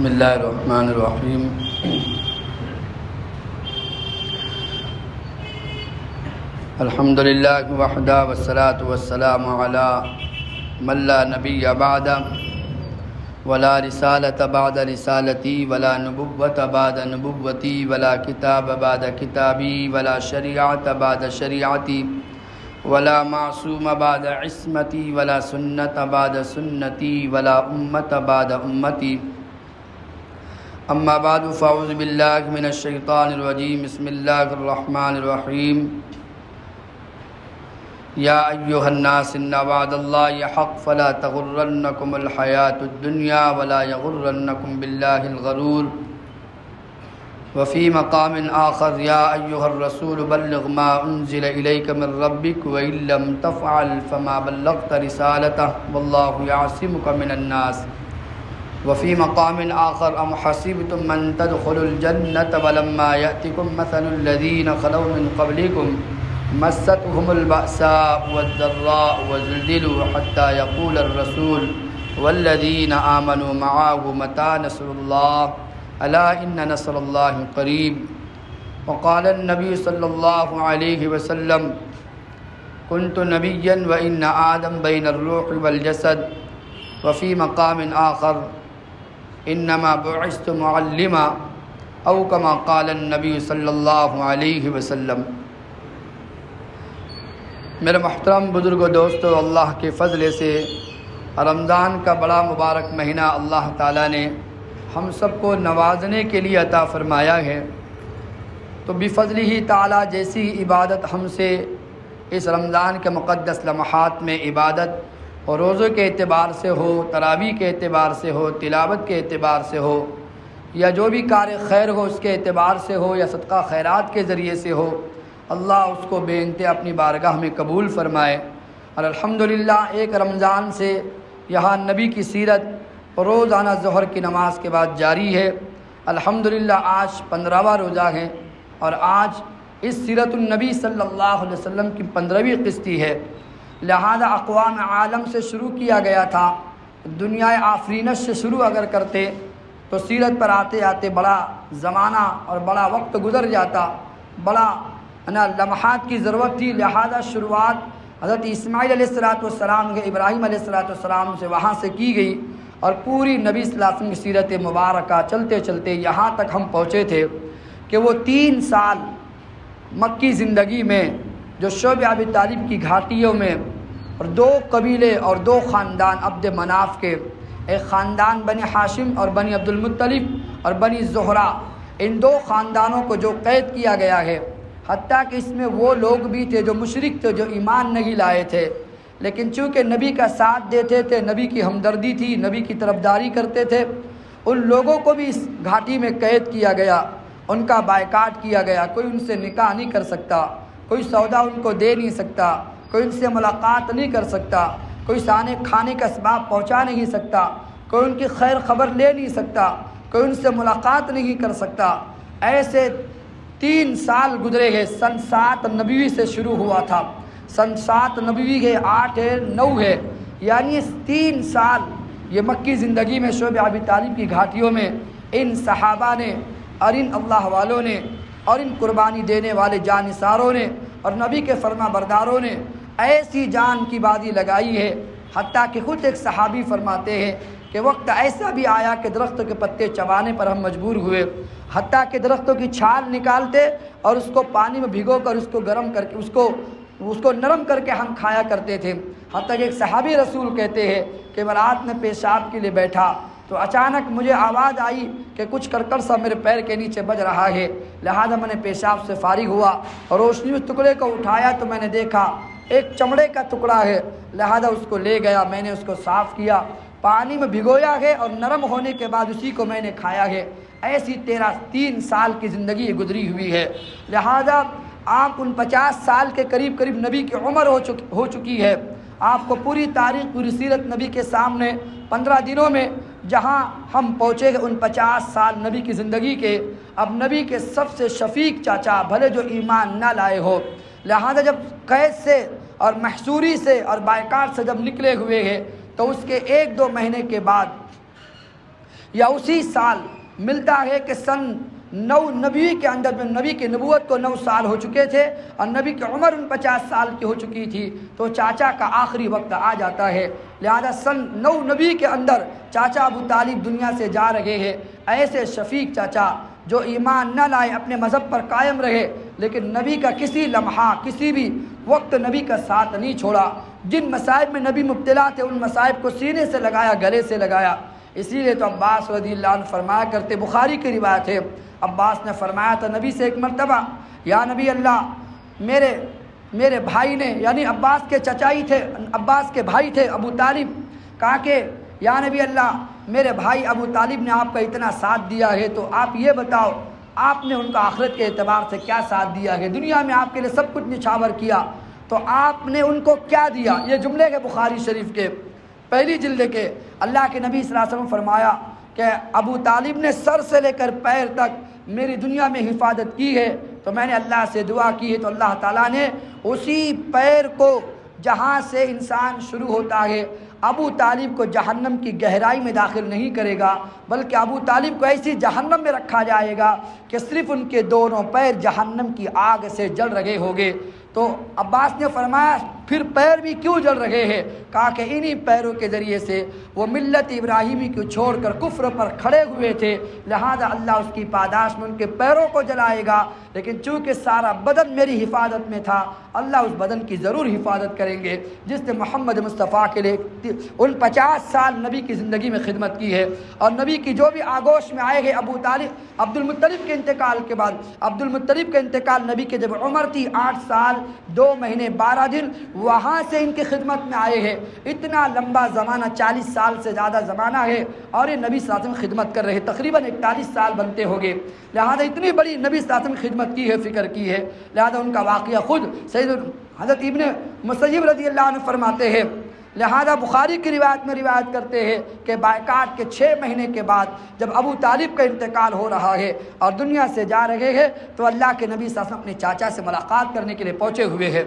بسم اللہ الرحمن الرحیم۔ الحمدللہ وحدہ والصلاة والسلام علی من لا نبی بعدہ ولا رسالۃ بعد رسالتی ولا نبوۃ بعد نبوتی ولا کتاب بعد کتابی ولا شریعت بعد شریعتی ولا معصوم بعد عصمتی ولا سنت بعد سنتی ولا امت بعد امتی، اما بعد فاعوذ باللہ من الشیطان الرجیم، بسم اللہ الرحمن الرحیم۔ یا ایہا الناس ان وعد اللہ حق فلا تغرنکم الحیاۃ الدنیا ولا یغرنکم باللہ الغرور۔ وفی مقام آخر یا ایہا الرسول بلغ ما انزل الیک من ربک وإن لم تفعل فما بلغت رسالتہ واللہ یعصمک من الناس۔ وفی مقام آخر ام حسبتم ان تدخلوا الجنة ولما یأتکم مثل الذین خلوا من قبلکم مستهم البأساء والضراء وزلزلوا حتى يقول الرسول والذين آمنوا معه متى نصر الله ألا إن نصر الله قريب۔ وقال النبي صلى الله عليه وسلم كنت نبيا وإن آدم بين الروح والجسد۔ وفي مقام آخر إنما بعثت معلما أو كما قال النبي صلی اللہ علیہ وسلم۔ میرے محترم بزرگ و دوستو، اللہ کے فضل سے رمضان کا بڑا مبارک مہینہ اللہ تعالیٰ نے ہم سب کو نوازنے کے لیے عطا فرمایا ہے، تو بفضلہ تعالیٰ جیسی عبادت ہم سے اس رمضان کے مقدس لمحات میں عبادت اور روزوں کے اعتبار سے ہو، تراویح کے اعتبار سے ہو، تلاوت کے اعتبار سے ہو، یا جو بھی کار خیر ہو اس کے اعتبار سے ہو، یا صدقہ خیرات کے ذریعے سے ہو، اللہ اس کو بے انتہا اپنی بارگاہ میں قبول فرمائے۔ اور الحمدللہ ایک رمضان سے یہاں نبی کی سیرت روزانہ ظہر کی نماز کے بعد جاری ہے۔ الحمدللہ آج 15واں روزہ ہے اور آج اس سیرت النبی صلی اللہ علیہ وسلم کی 15ویں قسطی ہے، لہذا اقوام عالم سے شروع کیا گیا تھا۔ دنیا آفرینش سے شروع اگر کرتے تو سیرت پر آتے آتے بڑا زمانہ اور بڑا وقت گزر جاتا، بڑا لمحات کی ضرورت تھی، لہذا شروعات حضرت اسماعیل علیہ السلام کے ابراہیم علیہ السلام سے وہاں سے کی گئی، اور پوری نبی صلی اللہ علیہ وسلم کی سیرت مبارکہ چلتے چلتے یہاں تک ہم پہنچے تھے کہ وہ 3 سال مکی زندگی میں جو شعب ابی طالب کی گھاٹیوں میں، اور 2 قبیلے اور 2 خاندان عبد مناف کے، ایک خاندان بنی ہاشم اور بنی عبد المطلب اور بنی زہرہ، ان 2 خاندانوں کو جو قید کیا گیا ہے، حتیٰ کہ اس میں وہ لوگ بھی تھے جو مشرک تھے، جو ایمان نہیں لائے تھے، لیکن چونکہ نبی کا ساتھ دیتے تھے، نبی کی ہمدردی تھی، نبی کی طرفداری کرتے تھے، ان لوگوں کو بھی اس گھاٹی میں قید کیا گیا، ان کا بائیکاٹ کیا گیا۔ کوئی ان سے نکاح نہیں کر سکتا، کوئی سودا ان کو دے نہیں سکتا، کوئی ان سے ملاقات نہیں کر سکتا، کوئی کھانے کا اسباب پہنچا نہیں سکتا، کوئی ان کی خیر خبر لے نہیں سکتا، کوئی ان سے ملاقات نہیں کر سکتا۔ ایسے 3 سال گزرے ہیں۔ سن 7 نبوی سے شروع ہوا تھا، سن 7 نبوی ہے، 8 ہے، 9 ہے، یعنی 3 سال یہ مکی زندگی میں شعب ابی طالب کی گھاٹیوں میں ان صحابہ نے اور ان اللہ والوں نے اور ان قربانی دینے والے جانثاروں نے اور نبی کے فرما برداروں نے ایسی جان کی بازی لگائی ہے، حتیٰ کہ خود ایک صحابی فرماتے ہیں کہ وقت ایسا بھی آیا کہ درختوں کے پتے چبانے پر ہم مجبور ہوئے، حتیٰ کہ درختوں کی چھال نکالتے اور اس کو پانی میں بھگو کر اس کو گرم کر کے اس کو نرم کر کے ہم کھایا کرتے تھے۔ حتیٰ کہ ایک صحابی رسول کہتے ہیں کہ میں رات میں پیشاب کے لیے بیٹھا تو اچانک مجھے آواز آئی کہ کچھ کرکڑ سا میرے پیر کے نیچے بج رہا ہے، لہذا میں نے پیشاب سے فارغ ہوا اور روشنی میں ٹکڑے کو اٹھایا تو میں نے دیکھا ایک چمڑے کا ٹکڑا ہے، لہذا اس کو لے گیا، میں نے اس کو صاف کیا، پانی میں بھگویا ہے اور نرم ہونے کے بعد اسی کو میں نے کھایا ہے۔ ایسی 3 سال کی زندگی گزری ہوئی ہے، لہذا آپ 50 سال کے قریب نبی کی عمر ہو چکی ہے۔ آپ کو پوری تاریخ، پوری سیرت نبی کے سامنے 15 دنوں میں جہاں ہم پہنچے گئے ان 50 سال نبی کی زندگی کے، اب نبی کے سب سے شفیق چاچا بھلے جو ایمان نہ لائے ہو، لہذا جب قید سے اور محصوری سے اور بائیکاٹ سے جب نکلے ہوئے ہیں تو اس کے 1-2 مہینے کے بعد یا اسی سال ملتا ہے کہ سن 9 نبی کے اندر میں نبی کی نبوت کو 9 سال ہو چکے تھے اور نبی کی عمر 49 سال کی ہو چکی تھی، تو چاچا کا آخری وقت آ جاتا ہے۔ لہذا سن 9 نبی کے اندر چاچا ابو طالب دنیا سے جا رہے ہیں۔ ایسے شفیق چاچا جو ایمان نہ لائے، اپنے مذہب پر قائم رہے، لیکن نبی کا کسی لمحہ کسی بھی وقت نبی کا ساتھ نہیں چھوڑا۔ جن مصائب میں نبی مبتلا تھے ان مصائب کو سینے سے لگایا، گلے سے لگایا۔ اسی لیے تو عباس رضی اللہ عنہ فرمایا کرتے، بخاری کی روایت ہے، عباس نے فرمایا تھا نبی سے ایک مرتبہ، یا نبی اللہ، میرے بھائی نے، یعنی عباس کے چچائی تھے، عباس کے بھائی تھے ابو طالب، کہا کہ یا نبی اللہ، میرے بھائی ابو طالب نے آپ کا اتنا ساتھ دیا ہے، تو آپ یہ بتاؤ آپ نے ان کا آخرت کے اعتبار سے کیا ساتھ دیا ہے؟ دنیا میں آپ کے لیے سب کچھ نچھاور کیا، تو آپ نے ان کو کیا دیا؟ یہ جملے کے بخاری شریف کے پہلی جلد کے اللہ کے نبی صلی اللہ علیہ وسلم فرمایا کہ ابو طالب نے سر سے لے کر پیر تک میری دنیا میں حفاظت کی ہے، تو میں نے اللہ سے دعا کی ہے، تو اللہ تعالیٰ نے اسی پیر کو جہاں سے انسان شروع ہوتا ہے، ابو طالب کو جہنم کی گہرائی میں داخل نہیں کرے گا، بلکہ ابو طالب کو ایسی جہنم میں رکھا جائے گا کہ صرف ان کے دونوں پیر جہنم کی آگ سے جل رہے ہوں گے۔ تو عباس نے فرمایا پھر پیر بھی کیوں جل رہے ہیں؟ کہا کہ انہی پیروں کے ذریعے سے وہ ملت ابراہیمی کو چھوڑ کر کفر پر کھڑے ہوئے تھے، لہذا اللہ اس کی پاداش میں ان کے پیروں کو جلائے گا، لیکن چونکہ سارا بدن میری حفاظت میں تھا، اللہ اس بدن کی ضرور حفاظت کریں گے۔ جس نے محمد مصطفیٰ کے لیے ان 50 سال نبی کی زندگی میں خدمت کی ہے، اور نبی کی جو بھی آگوش میں آئے گئے، ابو طالب عبد المطلب کے انتقال کے بعد، عبد المطلب کا انتقال نبی کے جب عمر تھی 8 سال 2 مہینے 12 دن، وہاں سے ان کی خدمت میں آئے ہیں۔ اتنا لمبا زمانہ، 40 سال سے زیادہ زمانہ ہے، اور یہ نبی صلی اللہ علیہ وسلم خدمت کر رہے ہیں، تقریباً 41 سال بنتے ہو گے، لہذا اتنی بڑی نبی صلی اللہ علیہ وسلم خدمت کی ہے، فکر کی ہے، لہذا ان کا واقعہ خود سید حضرت ابن مسیب رضی اللہ عنہ فرماتے ہیں۔ لہذا بخاری کی روایت میں روایت کرتے ہیں کہ بائکاٹ کے 6 مہینے کے بعد جب ابو طالب کا انتقال ہو رہا ہے اور دنیا سے جا رہے ہیں، تو اللہ کے نبی صلی اللہ علیہ وسلم اپنے چاچا سے ملاقات کرنے کے لیے پہنچے ہوئے ہیں،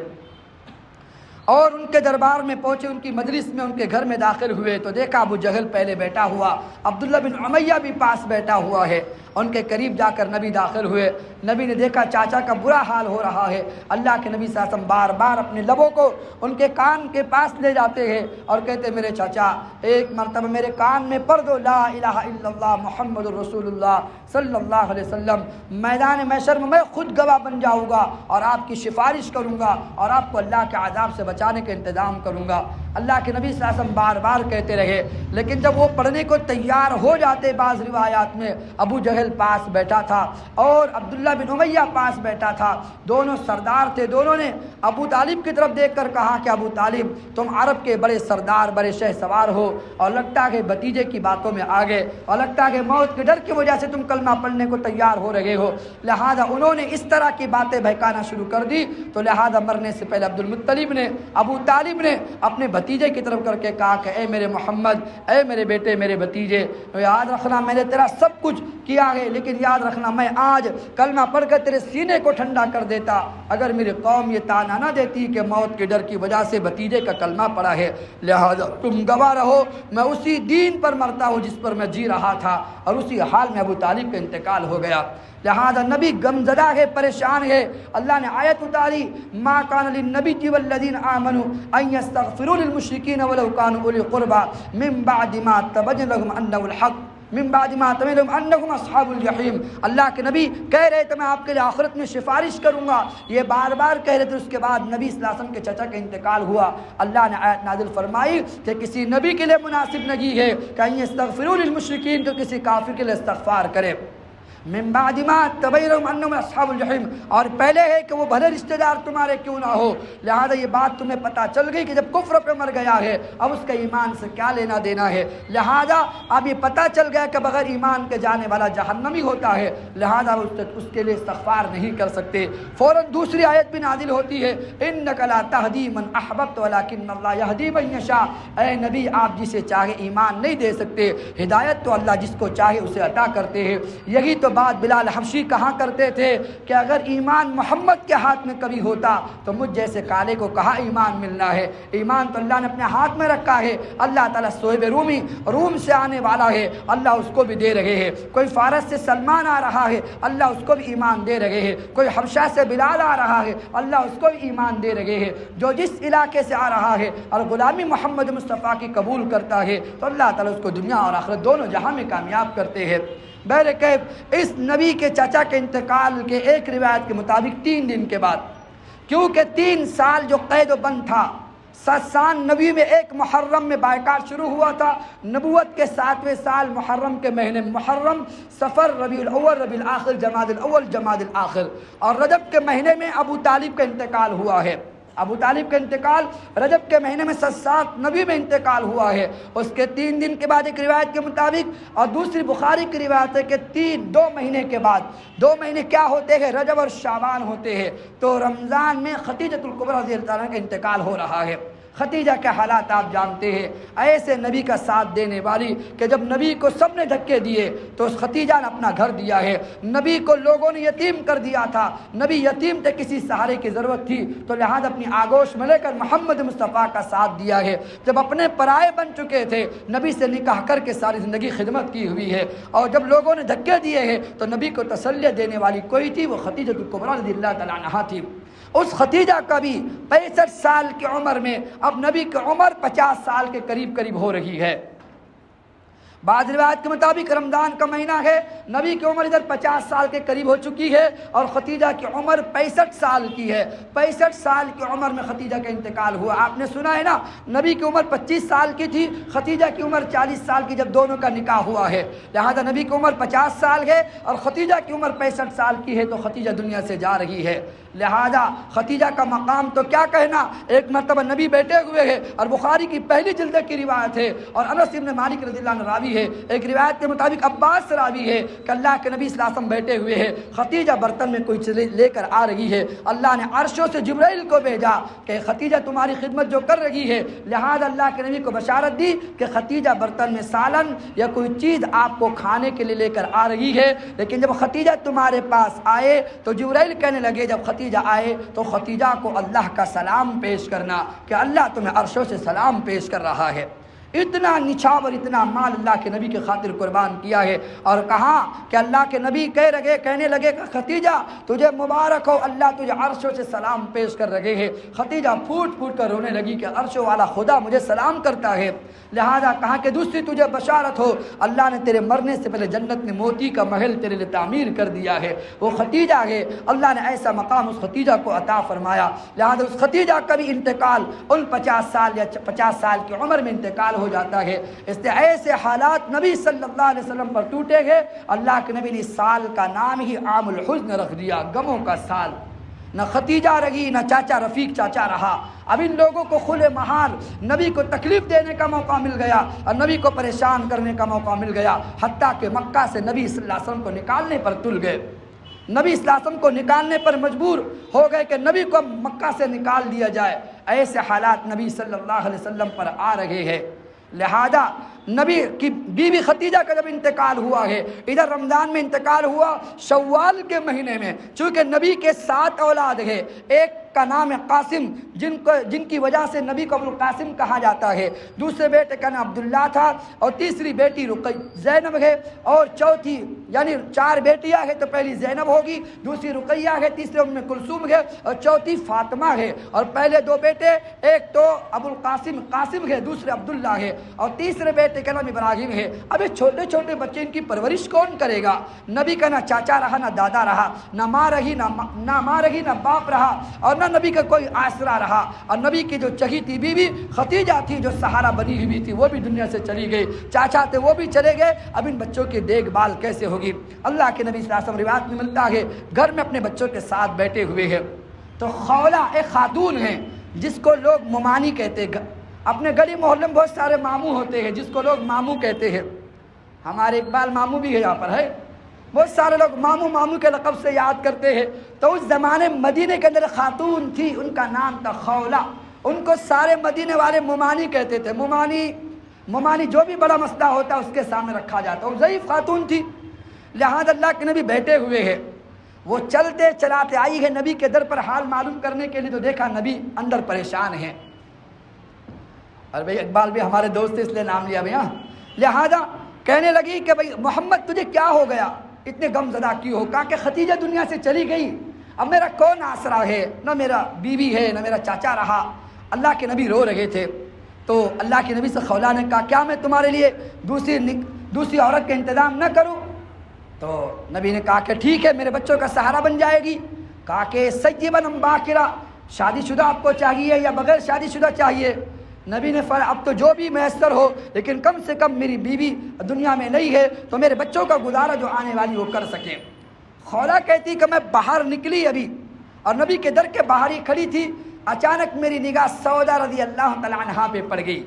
اور ان کے دربار میں پہنچے، ان کی مجلس میں، ان کے گھر میں داخل ہوئے، تو دیکھا ابو جہل پہلے بیٹھا ہوا، عبداللہ بن امیہ بھی پاس بیٹھا ہوا ہے۔ ان کے قریب جا کر نبی داخل ہوئے، نبی نے دیکھا چاچا کا برا حال ہو رہا ہے، اللہ کے نبی صلی اللہ علیہ وسلم بار بار اپنے لبوں کو ان کے کان کے پاس لے جاتے ہیں اور کہتے میرے چاچا ایک مرتبہ میرے کان میں پڑھ دو لا الہ الا اللہ محمد الرسول اللہ صلی اللہ علیہ وسلم، میدان محشر میں خود گواہ بن جاؤں گا اور آپ کی سفارش کروں گا اور آپ کو اللہ کے عذاب سے بچانے کا انتظام کروں گا۔ اللہ کے نبی صلی اللہ علیہ وسلم بار بار کہتے رہے، لیکن جب وہ پڑھنے کو تیار ہو جاتے، بعض روایات میں ابو جہل پاس بیٹھا تھا اور عبداللہ بن امیہ پاس بیٹھا تھا، دونوں سردار تھے، دونوں نے ابو طالب کی طرف دیکھ کر کہا کہ ابو طالب تم عرب کے بڑے سردار، بڑے شہ سوار ہو، اور لگتا ہے بھتیجے کی باتوں میں آ گئے، اور لگتا ہے موت کے ڈر کی وجہ سے تم کلمہ پڑھنے کو تیار ہو رہے ہو، لہذا انہوں نے اس طرح کی باتیں بہکانا شروع کر دی۔ تو لہذا مرنے سے پہلے عبد المطلب نے، ابو طالب نے اپنے بھتیجے کی طرف کر کے کہا کہ اے میرے محمد، اے میرے بیٹے، میرے بھتیجے، یاد رکھنا میں نے تیرا سب کچھ کیا ہے، لیکن یاد رکھنا میں آج کلمہ پڑھ کر تیرے سینے کو ٹھنڈا کر دیتا اگر میری قوم یہ تانا نہ دیتی کہ موت کے ڈر کی وجہ سے بھتیجے کا کلمہ پڑھا ہے، لہذا تم گواہ رہو میں اسی دین پر مرتا ہوں جس پر میں جی رہا تھا، اور اسی حال میں ابو طالب کا انتقال ہو گیا۔ لہذا نبی غمزدہ ہے، پریشان ہے، اللہ نے آیت اتاری ما کان للنبی والذین آمنوا ان یستغفروا للمشرکین ولو کانوا اولی قربى من بعد ما تبین لهم انه الحق من بعد ما تبین لهم انهم اصحاب الجحیم۔ اللہ کے نبی کہہ رہے تھے میں آپ کے لیے آخرت میں سفارش کروں گا، یہ بار بار کہہ رہے تھے۔ اس کے بعد نبی صلی اللہ علیہ وسلم کے چچا کا انتقال ہوا، اللہ نے آیت نازل فرمائی کہ کسی نبی کے لیے مناسب نہیں ہے کہ ان یستغفروا للمشرکین، تو کسی کافر کے لیے استغفار کرے، من بعد ما تبین لهم انهم اصحاب الجحیم، اور پہلے ہے کہ وہ بھلے رشتہ دار تمہارے کیوں نہ ہو۔ لہذا یہ بات تمہیں پتہ چل گئی کہ جب کفر پہ مر گیا ہے اب اس کا ایمان سے کیا لینا دینا ہے، لہذا اب یہ پتہ چل گیا کہ بغیر ایمان کے جانے والا جہنمی ہوتا ہے، لہذا اس کے لیے استغفار نہیں کر سکتے۔ فوراً دوسری آیت بھی نازل ہوتی ہے انک لا تہدی من احببت ولکن اللہ یہدی من یشاء، اے نبی آپ جسے چاہے ایمان نہیں دے سکتے، ہدایت تو اللہ جس کو چاہے اسے عطا کرتے ہیں۔ یہی تو بعد بلال حبشی کہا کرتے تھے کہ اگر ایمان محمد کے ہاتھ میں کبھی ہوتا تو مجھ جیسے کالے کو کہاں ایمان ملنا ہے، ایمان تو اللہ نے اپنے ہاتھ میں رکھا ہے۔ اللہ تعالیٰ صہیب رومی روم سے آنے والا ہے، اللہ اس کو بھی دے رہے ہیں۔ کوئی فارس سے سلمان آ رہا ہے، اللہ اس کو بھی ایمان دے رہے ہیں۔ کوئی حبشہ سے بلال آ رہا ہے، اللہ اس کو بھی ایمان دے رہے ہیں۔ جو جس علاقے سے آ رہا ہے اور غلامی محمد مصطفیٰ کی قبول کرتا ہے تو اللہ تعالیٰ اس کو دنیا اور آخرت دونوں جہاں میں کامیاب کرتے ہیں۔ بہرکیف اس نبی کے چچا کے انتقال کے ایک روایت کے مطابق 3 دن کے بعد، کیونکہ 3 سال جو قید و بند تھا، 7 سال نبی میں 1 محرم میں بائکاٹ شروع ہوا تھا۔ نبوت کے 7ویں سال محرم کے مہینے، محرم، صفر، ربیع الاول، ربیع الاخر، جمادی الاول، جمادی الاخر، اور رجب کے مہینے میں ابو طالب کا انتقال ہوا ہے۔ ابو طالب کا انتقال رجب کے مہینے میں 7 نبی میں انتقال ہوا ہے۔ اس کے 3 دن کے بعد ایک روایت کے مطابق، اور دوسری بخاری کی روایت ہے کہ 2 مہینے کے بعد، 2 مہینے کیا ہوتے ہیں؟ رجب اور شعبان ہوتے ہیں۔ تو رمضان میں خدیجۃ الکبریٰ رضی اللہ عنہا کا انتقال ہو رہا ہے۔ خدیجہ کے حالات آپ جانتے ہیں، ایسے نبی کا ساتھ دینے والی کہ جب نبی کو سب نے دھکے دیے تو اس خدیجہ نے اپنا گھر دیا ہے۔ نبی کو لوگوں نے یتیم کر دیا تھا، نبی یتیم تھے، کسی سہارے کی ضرورت تھی، تو لہذا اپنی آگوش میں لے کر محمد مصطفیٰ کا ساتھ دیا ہے۔ جب اپنے پرائے بن چکے تھے، نبی سے نکاح کر کے ساری زندگی خدمت کی ہوئی ہے، اور جب لوگوں نے دھکے دیے ہیں تو نبی کو تسلی دینے والی کوئی تھی، وہ خدیجۃ الکبریٰ رضی اللہ تعالیٰ عنہا تھی۔ اس خدیجہ کا بھی 65 سال کی عمر میں، اب نبی کی عمر 50 سال کے قریب ہو رہی ہے۔ بعض روایت کے مطابق رمضان کا مہینہ ہے، نبی کی عمر ادھر 50 سال کے قریب ہو چکی ہے، اور خدیجہ کی عمر 65 سال کی ہے۔ 65 سال کی عمر میں خدیجہ کا انتقال ہوا۔ آپ نے سنا ہے نا، نبی کی عمر 25 سال کی تھی، خدیجہ کی عمر 40 سال کی جب دونوں کا نکاح ہوا ہے، لہذا نبی کی عمر 50 سال ہے اور خدیجہ کی عمر 65 سال کی ہے، تو خدیجہ دنیا سے جا رہی ہے۔ لہذا خدیجہ کا مقام تو کیا کہنا، ایک مرتبہ نبی بیٹھے ہوئے ہیں، اور بخاری کی پہلی جلد کی روایت ہے، اور انس بن مالک رضی اللہ عنہ راوی ہے، ایک روایت کے مطابق عباس راوی ہے کہ اللہ کے نبی صلی اللہ علیہ وسلم بیٹھے ہوئے ہیں، خدیجہ برتن میں کوئی چیز لے کر آ رہی ہے، اللہ نے عرشوں سے جبرائیل کو بھیجا کہ خدیجہ تمہاری خدمت جو کر رہی ہے، لہذا اللہ کے نبی کو بشارت دی کہ خدیجہ برتن میں سالن یا کوئی چیز آپ کو کھانے کے لیے لے کر آ رہی ہے۔ لیکن جب خدیجہ تمہارے پاس آئے تو جبرائیل کہنے لگے، جب خدیجہ آئے تو خدیجہ کو اللہ کا سلام پیش کرنا کہ اللہ تمہیں عرشوں سے سلام پیش کر رہا ہے۔ اتنا نچھاور، اتنا مال اللہ کے نبی کی خاطر قربان کیا ہے، اور کہا کہ اللہ کے نبی کہنے لگے کہ خدیجہ تجھے مبارک ہو، اللہ تجھے عرشوں سے سلام پیش کر رہے ہیں۔ خدیجہ پھوٹ کر رونے لگی کہ عرشوں والا خدا مجھے سلام کرتا ہے۔ لہذا کہا کہ دوسری تجھے بشارت ہو، اللہ نے تیرے مرنے سے پہلے جنت میں موتی کا محل تیرے لیے تعمیر کر دیا ہے۔ وہ خدیجہ ہے، اللہ نے ایسا مقام اس خدیجہ کو عطا فرمایا۔ لہذا اس خدیجہ کا بھی انتقال ان 50 سال یا 50 سال کی عمر میں انتقال ہو جاتا ہے۔ اس لیے ایسے حالات نبی صلی اللہ علیہ وسلم پر ٹوٹے گئے، اللہ کے نبی نے اس سال کا نام ہی عام الحزن رکھ دیا، غموں کا سال۔ نہ خدیجہ رہی، نہ چاچا رفیق چاچا رہا۔ اب ان لوگوں کو کھلے محال نبی کو تکلیف دینے کا موقع مل گیا، اور نبی کو پریشان کرنے کا موقع مل گیا، حتیٰ کہ مکہ سے نبی صلی اللہ علیہ وسلم کو نکالنے پر تل گئے۔ نبی صلی اللہ علیہ وسلم کو نکالنے پر مجبور ہو گئے کہ نبی کو مکہ سے نکال دیا جائے۔ ایسے حالات نبی صلی اللہ علیہ وسلم پر آ رہے ہیں۔ لہذا نبی کی بیوی خدیجہ کا جب انتقال ہوا ہے، ادھر رمضان میں انتقال ہوا، شوال کے مہینے میں، چونکہ نبی کے 7 اولاد ہے، ایک کا نام ہے قاسم، جن کی وجہ سے نبی کو ابو القاسم کہا جاتا ہے، دوسرے بیٹے کا نام عبداللہ تھا، اور تیسری بیٹی زینب ہے، اور چوتھی یعنی 4 بیٹیاں ہیں تو پہلی زینب ہوگی، دوسری رقیہ ہے، تیسرے ام کلثوم ہے، اور چوتھی فاطمہ ہے۔ اور پہلے 2 بیٹے، ایک تو ابو القاسم قاسم ہے، دوسرے عبداللہ ہے، اور تیسرے بیٹے کا نام ابراہیم ہے۔ اب یہ چھوٹے چھوٹے بچے، ان کی پرورش کون کرے گا؟ نبی کا نہ چاچا رہا، نہ دادا رہا، نہ ماں رہی، نہ باپ رہا، اور نہ نبی کا کوئی آسرا رہا۔ اور نبی کی جو چہیتی بیوی خدیجہ تھی، جو سہارا بنی ہوئی تھی، وہ بھی دنیا سے چلی گئی، چاچا تھے وہ بھی چلے گئے۔ اب ان بچوں کی دیکھ بھال کیسے ہوگی؟ اللہ کے نبی صلی اللہ علیہ وسلم روایت میں ملتا ہے گھر میں اپنے بچوں کے ساتھ بیٹھے ہوئے ہیں، تو خولہ ایک خاتون ہے جس کو لوگ ممانی کہتے ہیں۔ اپنے گلی محلے میں بہت سارے ماموں ہوتے ہیں جس کو لوگ ماموں کہتے ہیں، ہمارے اقبال ماموں بھی ہے یہاں پر ہے، بہت سارے لوگ ماموں کے لقب سے یاد کرتے ہیں۔ تو اس زمانے مدینے کے اندر خاتون تھی، ان کا نام تھا خولہ، ان کو سارے مدینے والے ممانی کہتے تھے۔ ممانی جو بھی بڑا مسئلہ ہوتا ہے اس کے سامنے رکھا جاتا، وہ ضعیف خاتون تھی۔ لہذا اللہ کے نبی بیٹھے ہوئے ہیں، وہ چلتے چلاتے آئی ہے نبی کے در پر حال معلوم کرنے کے لیے، تو دیکھا نبی اندر پریشان ہیں۔ اور بھئی اقبال بھی ہمارے دوست اس لیے نام لیا بھیا، لہذا کہنے لگی کہ بھئی محمد تجھے کیا ہو گیا، اتنے غم زدہ کیوں ہو؟ کہا کہ خدیجہ دنیا سے چلی گئی، اب میرا کون آسرا ہے، نہ میرا بیوی ہے نہ میرا چاچا رہا۔ اللہ کے نبی رو رہے تھے، تو اللہ کے نبی سے خولہ نے کہا کیا میں تمہارے لیے دوسری عورت کا انتظام نہ کروں؟ تو نبی نے کہا کہ ٹھیک ہے، میرے بچوں کا سہارا بن جائے گی۔ کہا کہ سیبًا ام باکرا، شادی شدہ آپ کو چاہیے یا بغیر شادی شدہ چاہیے؟ نبی نے فرمایا اب تو جو بھی میسر ہو، لیکن کم سے کم میری بیوی دنیا میں نہیں ہے تو میرے بچوں کا گزارا جو آنے والی وہ کر سکیں۔ خولہ کہتی کہ میں باہر نکلی ابھی، اور نبی کے در کے باہر ہی کھڑی تھی، اچانک میری نگاہ سودا رضی اللہ تعالیٰ عنہا پہ پڑ گئی۔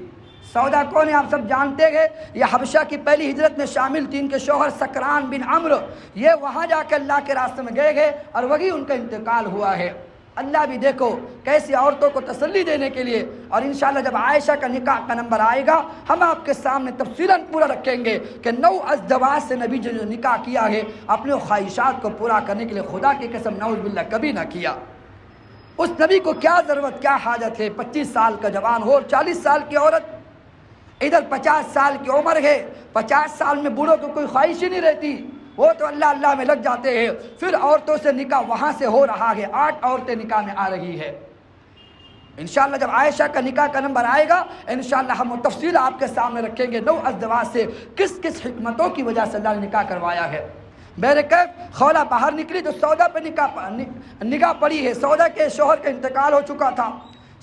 سودا کون ہے آپ سب جانتے ہیں، یہ حبشہ کی پہلی ہجرت میں شامل تھی، ان کے شوہر سکران بن عمرو، یہ وہاں جا کے اللہ کے راستے میں گئے اور وہی ان کا انتقال ہوا ہے۔ اللہ بھی دیکھو کیسی عورتوں کو تسلی دینے کے لیے، اور انشاءاللہ جب عائشہ کا نکاح کا نمبر آئے گا ہم آپ کے سامنے تفصیلاً پورا رکھیں گے کہ 9 ازدواج سے نبی جو نکاح کیا ہے اپنے خواہشات کو پورا کرنے کے لیے، خدا کی قسم نعوذ باللہ کبھی نہ کیا۔ اس نبی کو کیا ضرورت، کیا حاجت ہے، 25 سال کا جوان ہو، 40 سال کی عورت، ادھر 50 سال کی عمر ہے، 50 سال میں بوڑھوں کو کوئی خواہش ہی نہیں رہتی، وہ تو اللہ اللہ میں لگ جاتے ہیں۔ پھر عورتوں سے نکاح وہاں سے ہو رہا ہے، 8 عورتیں نکاح میں آ رہی ہے۔ انشاءاللہ جب عائشہ کا نکاح کا نمبر آئے گا انشاءاللہ ہم وہ تفصیل آپ کے سامنے رکھیں گے، 9 ازدواج سے کس کس حکمتوں کی وجہ سے اللہ نے نکاح کروایا ہے۔ بہرکیف خولہ باہر نکلی تو سودا پہ نگاہ پڑی ہے، سودا کے شوہر کا انتقال ہو چکا تھا،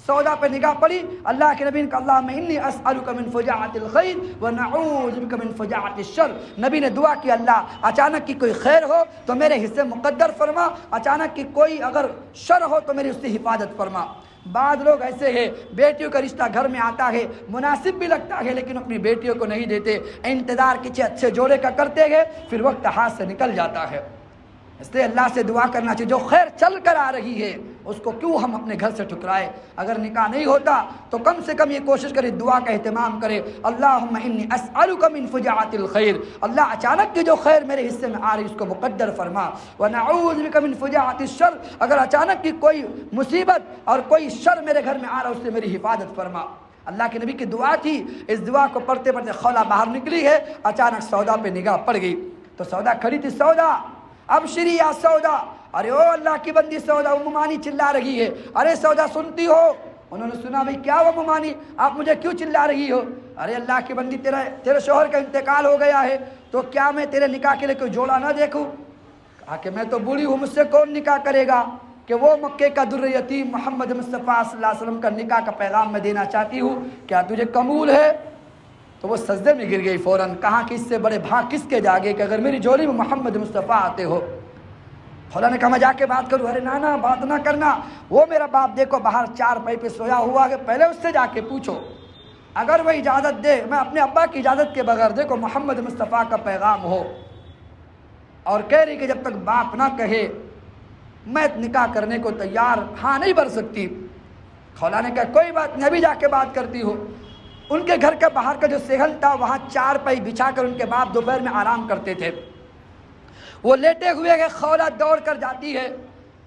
سودا پہ نگاہ پڑی۔ اللہ کے نبی نے کہا اللہم انی اسألک من فجاعت الخیر ونعوذ بک من فجاعت الشر۔ نبی نے دعا کی اللہ اچانک کی کوئی خیر ہو تو میرے حصے مقدر فرما، اچانک کی کوئی اگر شر ہو تو میری اس سے حفاظت فرما۔ بعض لوگ ایسے ہیں بیٹیوں کا رشتہ گھر میں آتا ہے، مناسب بھی لگتا ہے لیکن اپنی بیٹیوں کو نہیں دیتے، انتظار کسی اچھے جوڑے کا کرتے ہیں، پھر وقت ہاتھ سے نکل جاتا ہے۔ اس لیے اللہ سے دعا کرنا چاہیے جو خیر چل کر آ رہی ہے اس کو کیوں ہم اپنے گھر سے ٹھکرائے۔ اگر نکاح نہیں ہوتا تو کم سے کم یہ کوشش کرے، دعا کا اہتمام کرے، اللہم انی اسألک من فجاعت الخیر، اللہ اچانک کی جو خیر میرے حصے میں آ رہی اس کو مقدر فرما، ونعوذ بک من فجاعت الشر، اگر اچانک کی کوئی مصیبت اور کوئی شر میرے گھر میں آ رہا اس سے میری حفاظت فرما۔ اللہ کے نبی کی دعا تھی، اس دعا کو پڑھتے پڑھتے خولہ باہر نکلی ہے، اچانک سودا پہ نگاہ پڑ گئی تو سودا کھڑی تھی، سودا ابشری یا سودا، ارے او اللہ کی بندی سودا، ام مانی چلا رہی ہے، ارے سودا سنتی ہو؟ انہوں نے سنا بھئی کیا ام مانی آپ مجھے کیوں چلا رہی ہو؟ ارے اللہ کی بندی تیرے شوہر کا انتقال ہو گیا ہے تو کیا میں تیرے نکاح کے لیے کوئی جوڑا نہ دیکھوں؟ کہا کہ میں تو بوڑھی ہوں، مجھ سے کون نکاح کرے گا، کہ وہ مکے کا در یتیم محمد مصطفیٰ صلی اللہ علیہ وسلم کا نکاح کا پیغام میں دینا چاہتی ہوں، کیا تجھے قبول ہے؟ تو وہ سجدے میں گر گئی فوراً، کہا کہ اس سے بڑے بھاگ کس کے جاگے کہ اگر میری جوڑی میں محمد مصطفیٰ آتے ہو۔ خدا نے کہا میں جا کے بات کروں، ارے نانا بات نہ کرنا، وہ میرا باپ دیکھو باہر 4 پائی پہ سویا ہوا ہے، پہلے اس سے جا کے پوچھو، اگر وہ اجازت دے، میں اپنے ابا کی اجازت کے بغیر دیکھو محمد مصطفیٰ کا پیغام ہو، اور کہہ رہی کہ جب تک باپ نہ کہے میں نکاح کرنے کو تیار ہاں نہیں بھر سکتی۔ خدا نے کہا کوئی بات نہیں، ابھی جا کے بات کرتی ہو۔ ان کے گھر کا باہر کا جو صحن تھا وہاں 4 پائی بچھا کر ان کے باپ دوپہر میں آرام کرتے تھے، وہ لیٹے ہوئے کہ خولہ دوڑ کر جاتی ہے،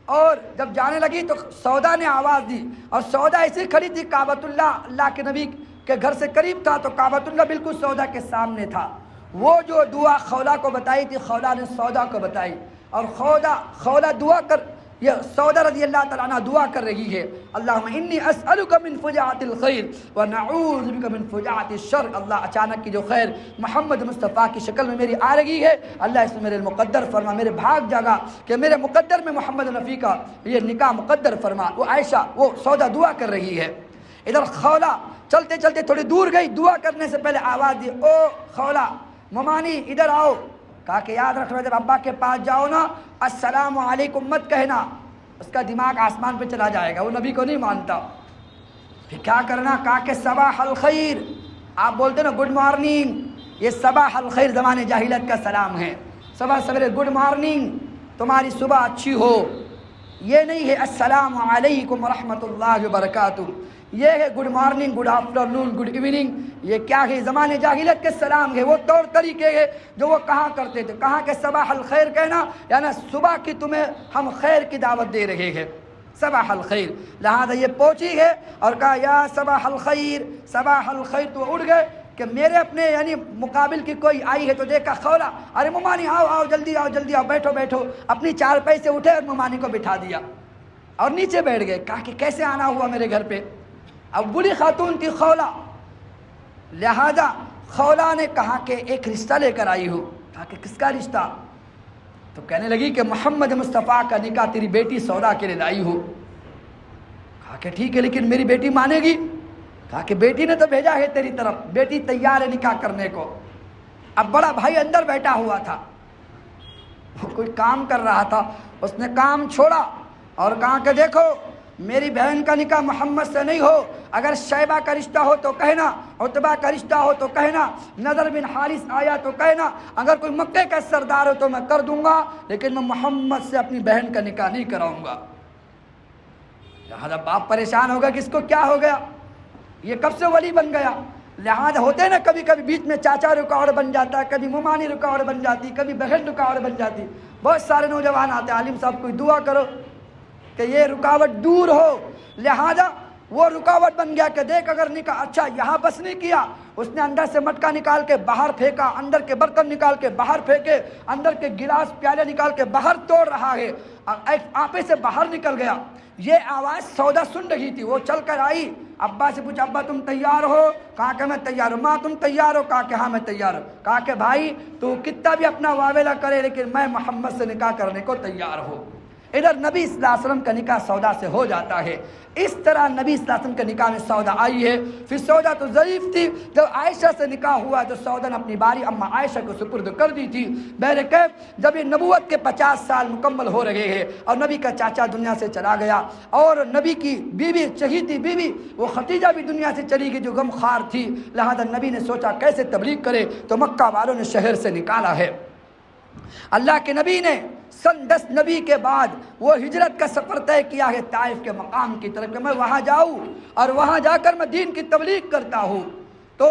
اور جب جانے لگی تو سودا نے آواز دی، اور سودا ایسی کھڑی تھی، کعبۃ اللہ کے نبی کے گھر سے قریب تھا تو کعبۃ اللہ بالکل سودا کے سامنے تھا۔ وہ جو دعا خولہ کو بتائی تھی خولہ نے سودا کو بتائی، اور خولہ دعا کر، یہ سودا رضی اللہ تعالیٰ عنہ دعا کر رہی ہے، اللہم انی اسألک من فجاعت الخیر ونعوذ بک من فجاعت الشر، اللہ اچانک کی جو خیر محمد مصطفیٰ کی شکل میں میری آ رہی ہے اللہ اس میں میرے مقدر فرما، میرے بھاگ جاگا کہ میرے مقدر میں محمد نبی کا یہ نکاح مقدر فرما۔ وہ عائشہ وہ سودا دعا کر رہی ہے، ادھر خولہ چلتے چلتے تھوڑی دور گئی، دعا کرنے سے پہلے آواز دی، او خولہ ممانی ادھر آؤ۔ کہا کہ یاد رکھنا جب ابا کے پاس جاؤ نا السلام علیکم مت کہنا، اس کا دماغ آسمان پہ چلا جائے گا، وہ نبی کو نہیں مانتا۔ پھر کیا کرنا؟ کہا کہ صباح الخیر، آپ بولتے نا گڈ مارننگ، یہ صباح الخیر زمانے جاہلیت کا سلام ہے، صبح سویرے گڈ مارننگ، تمہاری صبح اچھی ہو، یہ نہیں ہے السلام علیکم ورحمۃ اللہ وبرکاتہ، یہ ہے گڈ مارننگ، گڈ آفٹر نون، گڈ ایوننگ، یہ کیا ہے؟ زمانے جاہلیت کے سلام ہے، وہ طور طریقے ہے جو وہ کہا کرتے تھے۔ کہا کہ صباح الخیر کہنا، یعنی صبح کی تمہیں ہم خیر کی دعوت دے رہے ہیں، صباح الخیر۔ لہذا یہ پہنچی ہے اور کہا یا صباح الخیر، صباح الخیر، تو اٹھ گئے کہ میرے اپنے یعنی مقابل کی کوئی آئی ہے تو دیکھا خولا، ارے ممانی آؤ آؤ جلدی آؤ جلدی آؤ، بیٹھو بیٹھو، اپنی چارپائی سے اٹھے اور ممانی کو بٹھا دیا اور نیچے بیٹھ گئے۔ کہا کہ کیسے آنا ہوا میرے گھر پہ؟ اب بری خاتون تھی خولا، لہذا خولا نے کہا کہ ایک رشتہ لے کر آئی ہوں۔ کہا کہ کس کا رشتہ؟ تو کہنے لگی کہ محمد مصطفیٰ کا نکاح تیری بیٹی سودا کے لیے لائی ہوں۔ کہا کہ ٹھیک ہے لیکن میری بیٹی مانے گی؟ کہا کہ بیٹی نے تو بھیجا ہے تیری طرف، بیٹی تیار ہے نکاح کرنے کو۔ اب بڑا بھائی اندر بیٹھا ہوا تھا، وہ کوئی کام کر رہا تھا، اس نے کام چھوڑا اور کہا کہ دیکھو میری بہن کا نکاح محمد سے نہیں ہو، اگر شیبہ کا رشتہ ہو تو کہنا، عتبہ کا رشتہ ہو تو کہنا، نضر بن حارث آیا تو کہنا، اگر کوئی مکے کا سردار ہو تو میں کر دوں گا، لیکن میں محمد سے اپنی بہن کا نکاح نہیں کراؤں گا۔ لہذا باپ پریشان ہوگا کہ اس کو کیا ہو گیا، یہ کب سے ولی بن گیا؟ لہذا ہوتے نا کبھی کبھی بیچ میں چاچا رکاوٹ بن جاتا ہے، کبھی ممانی رکاوٹ بن جاتی، کبھی بہن رکاوٹ بن جاتی۔ بہت سارے نوجوان آتے ہیں، عالم صاحب کوئی دعا کرو کہ یہ رکاوٹ دور ہو۔ لہذا وہ رکاوٹ بن گیا کہ دیکھ اگر نکاح، اچھا یہاں بس نہیں کیا، اس نے اندر سے مٹکا نکال کے باہر پھینکا، اندر کے برتن نکال کے باہر پھینکے، اندر کے گلاس پیالے نکال کے باہر توڑ رہا ہے، ایک آپے سے باہر نکل گیا۔ یہ آواز سودا سن رہی تھی، وہ چل کر آئی، ابا سے پوچھا ابا تم تیار ہو؟ کہا کہ میں تیار ہوں۔ ماں تم تیار ہو؟ کہا کہ ہاں میں تیار ہوں۔ کہا کہ بھائی تو کتنا بھی اپنا واویلا کرے لیکن میں محمد سے نکاح کرنے کو تیار ہوں۔ ادھر نبی صلی اللہ علیہ وسلم کا نکاح سودا سے ہو جاتا ہے۔ اس طرح نبی صلی اللہ علیہ وسلم کے نکاح میں سودا آئی ہے۔ پھر سودا تو ضعیف تھی، جب عائشہ سے نکاح ہوا تو سودا نے اپنی باری اما عائشہ کو سپرد کر دی تھی۔ بہرکیف جب یہ نبوت کے 50 سال مکمل ہو رہے ہیں اور نبی کا چاچا دنیا سے چلا گیا اور نبی کی بیوی چہیتی بیوی وہ ختیجہ بھی دنیا سے چلی گئی جو غم خوار تھی، لہذا نبی نے سوچا کیسے تبلیغ کرے، تو مکہ والوں نے شہر سے نکالا ہے۔ اللہ کے نبی نے سن 10 نبی کے بعد وہ ہجرت کا سفر طے کیا ہے طائف کے مقام کی طرف کہ میں وہاں جاؤں اور وہاں جا کر میں دین کی تبلیغ کرتا ہوں۔ تو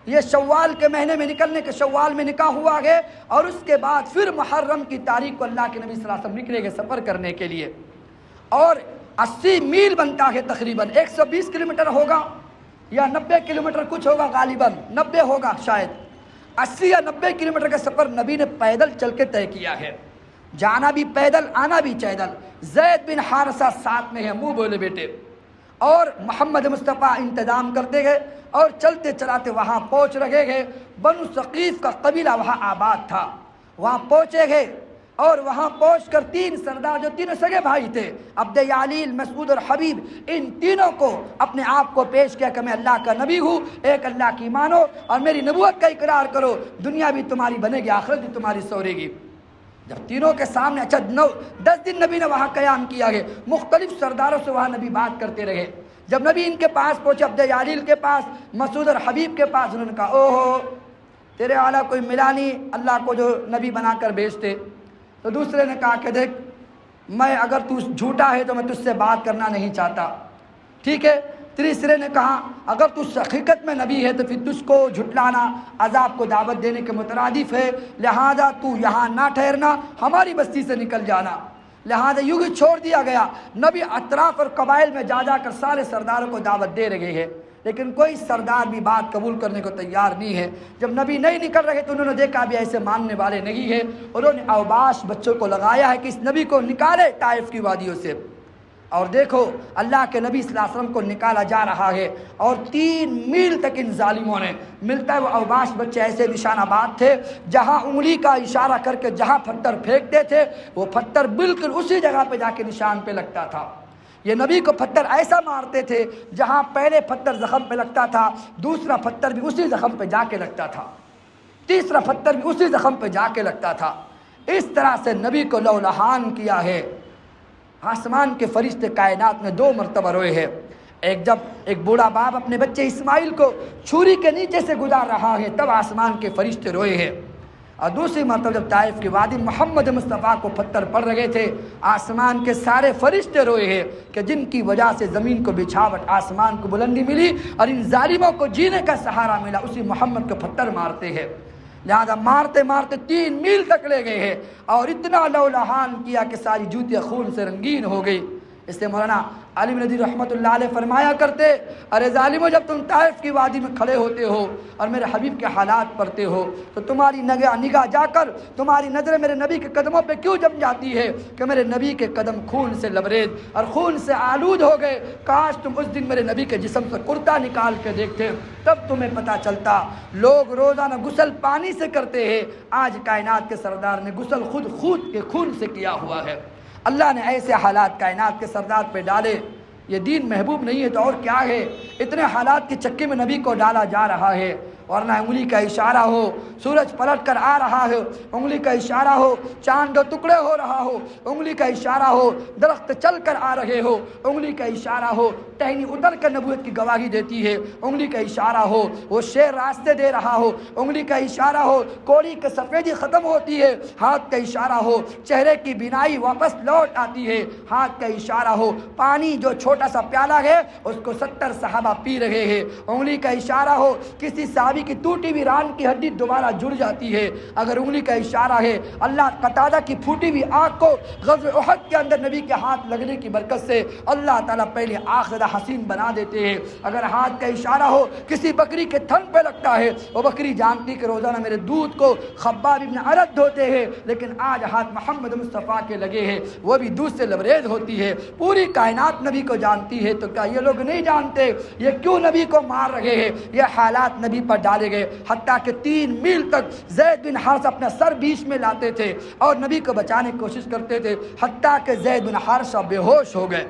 یہ شوال کے مہینے میں نکلنے کے شوال میں نکاح ہوا ہے اور اس کے بعد پھر محرم کی تاریخ کو اللہ کے نبی صلی اللہ علیہ وسلم نکلے گے سفر کرنے کے لیے، اور 80 میل بنتا ہے، تقریباً 120 کلومیٹر ہوگا یا 90 کلومیٹر کچھ ہوگا، غالباً 90 ہوگا شاید، 80 یا 90 کلومیٹر کا سفر نبی نے پیدل چل کے طے کیا ہے، جانا بھی پیدل آنا بھی پیدل۔ زید بن حارثہ ساتھ میں ہے، منہ بولے بیٹے، اور محمد مصطفیٰ انتظام کرتے گئے اور چلتے چلاتے وہاں پہنچ رہے گئے۔ بنو ثقیف کا قبیلہ وہاں آباد تھا، وہاں پہنچے گئے اور وہاں پہنچ کر 3 سردار جو تینوں سگے بھائی تھے، عبد یعلیل، مسعود اور حبیب، ان تینوں کو اپنے آپ کو پیش کیا کہ میں اللہ کا نبی ہوں، ایک اللہ کی مانو اور میری نبوت کا اقرار کرو، دنیا بھی تمہاری بنے گی آخرت بھی تمہاری سورے گی۔ جب تینوں کے سامنے، اچھا 10 دن نبی نے وہاں قیام کیا ہے، مختلف سرداروں سے وہاں نبی بات کرتے رہے۔ جب نبی ان کے پاس پہنچے، عبد یعلیل کے پاس، مسعود اور حبیب کے پاس، انہوں نے کہا اوہو تیرے اعلیٰ کوئی ملا نہیں اللہ کو جو نبی بنا کر بھیجتے۔ تو دوسرے نے کہا کہ دیکھ میں اگر تو جھوٹا ہے تو میں تجھ سے بات کرنا نہیں چاہتا، ٹھیک ہے۔ تیسرے نے کہا اگر تو حقیقت میں نبی ہے تو پھر تجھ کو جھٹلانا عذاب کو دعوت دینے کے مترادف ہے، لہذا تو یہاں نہ ٹھہرنا، ہماری بستی سے نکل جانا۔ لہذا یوں ہی چھوڑ دیا گیا۔ نبی اطراف اور قبائل میں جا جا کر سارے سرداروں کو دعوت دے رہے ہیں، لیکن کوئی سردار بھی بات قبول کرنے کو تیار نہیں ہے۔ جب نبی نہیں نکل رہے تو انہوں نے دیکھا بھی ایسے ماننے والے نہیں ہیں، انہوں نے اوباش بچوں کو لگایا ہے کہ اس نبی کو نکالے طائف کی وادیوں سے۔ اور دیکھو اللہ کے نبی صلی اللہ علیہ وسلم کو نکالا جا رہا ہے اور 3 میل تک ان ظالموں نے، ملتا ہے وہ اوباش بچے ایسے نشانہ بات تھے جہاں انگلی کا اشارہ کر کے جہاں پتھر پھینکتے تھے وہ پتھر بالکل اسی جگہ پہ جا کے نشان پہ لگتا تھا۔ یہ نبی کو پتھر ایسا مارتے تھے جہاں پہلے پتھر زخم پہ لگتا تھا دوسرا پتھر بھی اسی زخم پہ جا کے لگتا تھا، تیسرا پتھر بھی اسی زخم پہ جا کے لگتا تھا۔ اس طرح سے نبی کو لولہان کیا ہے۔ آسمان کے فرشتے کائنات میں 2 مرتبہ روئے ہیں، ایک جب ایک بوڑھا باپ اپنے بچے اسماعیل کو چھری کے نیچے سے گزار رہا ہے تب آسمان کے فرشتے روئے ہیں، اور دوسری مرتبہ جب طائف کی وادی محمد مصطفیٰ کو پتھر پڑ رہے تھے، آسمان کے سارے فرشتے روئے ہیں کہ جن کی وجہ سے زمین کو بچھاوٹ، آسمان کو بلندی ملی اور ان ظالموں کو جینے کا سہارا ملا، اسی محمد کو پتھر مارتے ہیں۔ لہذا مارتے مارتے 3 میل تک لے گئے ہیں اور اتنا لہولہان کیا کہ ساری جوتیاں خون سے رنگین ہو گئی۔ اس سے مولانا علی ندوی رحمۃ اللہ علیہ فرمایا کرتے، ارے ظالموں، جب تم طائف کی وادی میں کھڑے ہوتے ہو اور میرے حبیب کے حالات پڑھتے ہو تو تمہاری نگاہ جا کر تمہاری نظر میرے نبی کے قدموں پہ کیوں جم جاتی ہے کہ میرے نبی کے قدم خون سے لبریز اور خون سے آلود ہو گئے؟ کاش تم اس دن میرے نبی کے جسم سے کرتا نکال کے دیکھتے، تب تمہیں پتہ چلتا۔ لوگ روزانہ غسل پانی سے کرتے ہیں، آج کائنات کے سردار نے غسل خود کے خون سے کیا ہوا ہے۔ اللہ نے ایسے حالات کائنات کے سردار پہ ڈالے۔ یہ دین محبوب نہیں ہے تو اور کیا ہے؟ اتنے حالات کی چکی میں نبی کو ڈالا جا رہا ہے، ورنہ انگلی کا اشارہ ہو سورج پلٹ کر آ رہا ہے، انگلی کا اشارہ ہو چاند 2 ٹکڑے ہو رہا ہو، انگلی کا اشارہ ہو درخت چل کر آ رہے ہو، انگلی کا اشارہ ہو ٹہنی اتر کر نبوت کی گواہی دیتی ہے، انگلی کا اشارہ ہو وہ شیر راستے دے رہا ہو، انگلی کا اشارہ ہو کوڑی کی سفیدی ختم ہوتی ہے، ہاتھ کا اشارہ ہو چہرے کی بینائی واپس لوٹ آتی ہے، ہاتھ کا اشارہ ہو پانی جو چھوٹا سا پیالہ ہے اس کو 70 صحابہ پی رہے ہیں، انگلی کا اشارہ ہو کسی صحابی کی ٹوٹی ہوئی ران کی ہڈی دوبارہ جڑ جاتی ہے، اگر انگلی کا اشارہ ہے اللہ قتادہ کی پھوٹی ہوئی آنکھ کو غزوہ احد کے اندر نبی کے ہاتھ لگنے کی برکت سے اللہ تعالیٰ پہلے آخرہ حسین بنا دیتے ہیں، اگر ہاتھ کا اشارہ ہو کسی بکری کے تھن پہ لگتا ہے، وہ بکری جانتی کہ روزانہ میرے دودھ کو خباب ابن عرد دھوتے ہیں، لیکن آج ہاتھ محمد مصطفیٰ کے لگے ہیں، وہ بھی دودھ سے لبریز ہوتی ہے، پوری کائنات نبی کو جانتی ہے، تو کیا یہ لوگ نہیں جانتے یہ کیوں نبی کو مار رہے ہیں؟ یہ حالات نبی پر ڈالے گئے، حتیٰ کہ 3 میل تک زید بن حارثہ اپنا سر بیچ میں لاتے تھے اور نبی کو بچانے کی کوشش کرتے تھے، حتیٰ کہ زید بن حارثہ بے ہوش ہو گئے،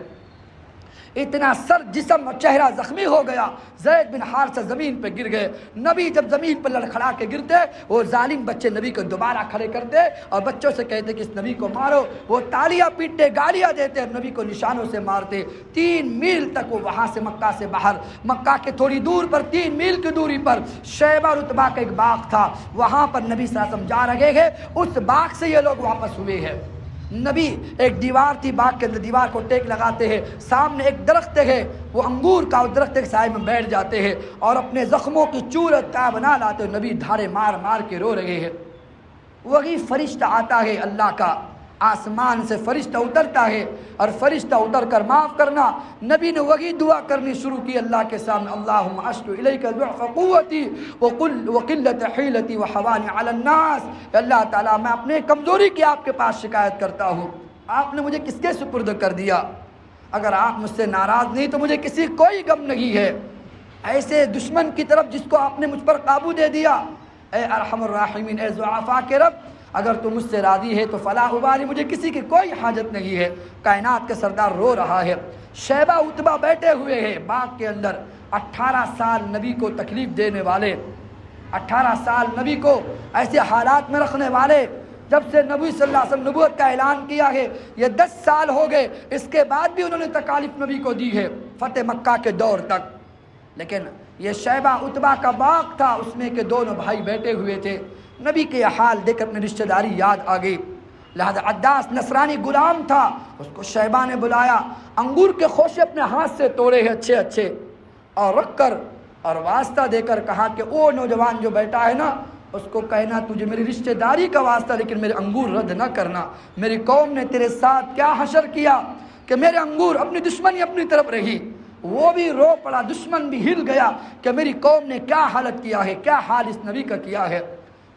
اتنا سر جسم اور چہرہ زخمی ہو گیا، زید بن حارثہ زمین پہ گر گئے۔ نبی جب زمین پر لڑکھڑا کے گرتے، وہ ظالم بچے نبی کو دوبارہ کھڑے کرتے اور بچوں سے کہتے کہ اس نبی کو مارو، وہ تالیاں پیٹتے گالیاں دیتے اور نبی کو نشانوں سے مارتے۔ 3 میل تک وہ وہاں سے مکہ سے باہر، مکہ کے تھوڑی دور پر 3 میل کی دوری پر شیبہ رتبہ کا ایک باغ تھا، وہاں پر نبی صلی اللہ علیہ وسلم جا رہے ہیں، اس باغ سے یہ لوگ واپس ہوئے ہیں۔ نبی ایک دیوار تھی باغ کے اندر، دیوار کو ٹیک لگاتے ہیں، سامنے ایک درخت ہے وہ انگور کا، اس درخت کے سائے میں بیٹھ جاتے ہیں اور اپنے زخموں کی چورت کا بنا لاتے ہیں، نبی دھاڑے مار مار کے رو رہے ہیں۔ وہی فرشتہ آتا ہے اللہ کا، آسمان سے فرشتہ اترتا ہے اور فرشتہ اتر کر معاف کرنا، نبی نے وہی دعا کرنی شروع کی اللہ کے سامنے، اللہم اشکو الیک ضعف قوتی وقلت حیلتی وحوانی علی الناس، اللہ تعالیٰ میں اپنے کمزوری کی آپ کے پاس شکایت کرتا ہوں، آپ نے مجھے کس کے سپرد کر دیا؟ اگر آپ مجھ سے ناراض نہیں تو مجھے کسی کوئی غم نہیں ہے، ایسے دشمن کی طرف جس کو آپ نے مجھ پر قابو دے دیا، اے ارحم الراحمین، اے ضعفاء کے رب، اگر تم مجھ سے راضی ہے تو فلا ابالی، مجھے کسی کی کوئی حاجت نہیں ہے۔ کائنات کے سردار رو رہا ہے، شیبہ اتبا بیٹھے ہوئے ہیں باغ کے اندر، 18 سال نبی کو تکلیف دینے والے، 18 سال نبی کو ایسے حالات میں رکھنے والے، جب سے نبی صلی اللہ علیہ وسلم نبوت کا اعلان کیا ہے یہ 10 سال ہو گئے، اس کے بعد بھی انہوں نے تکالیف نبی کو دی ہے فتح مکہ کے دور تک، لیکن یہ شیبہ اتبا کا باغ تھا، اس میں کے دونوں بھائی بیٹھے ہوئے تھے، نبی کے یہ حال دیکھ کر اپنی رشتہ داری یاد آ گئی، لہذا عداس نصرانی غلام تھا، اس کو شیبہ نے بلایا، انگور کے خوشے اپنے ہاتھ سے توڑے ہیں اچھے اچھے اور رکھ کر اور واسطہ دے کر کہا کہ او نوجوان جو بیٹا ہے نا، اس کو کہنا تجھے میری رشتہ داری کا واسطہ لیکن میرے انگور رد نہ کرنا، میری قوم نے تیرے ساتھ کیا حشر کیا کہ میرے انگور، اپنی دشمنی اپنی طرف رہی، وہ بھی رو پڑا، دشمن بھی ہل گیا کہ میری قوم نے کیا حالت کیا ہے، کیا حال اس نبی کا کیا ہے،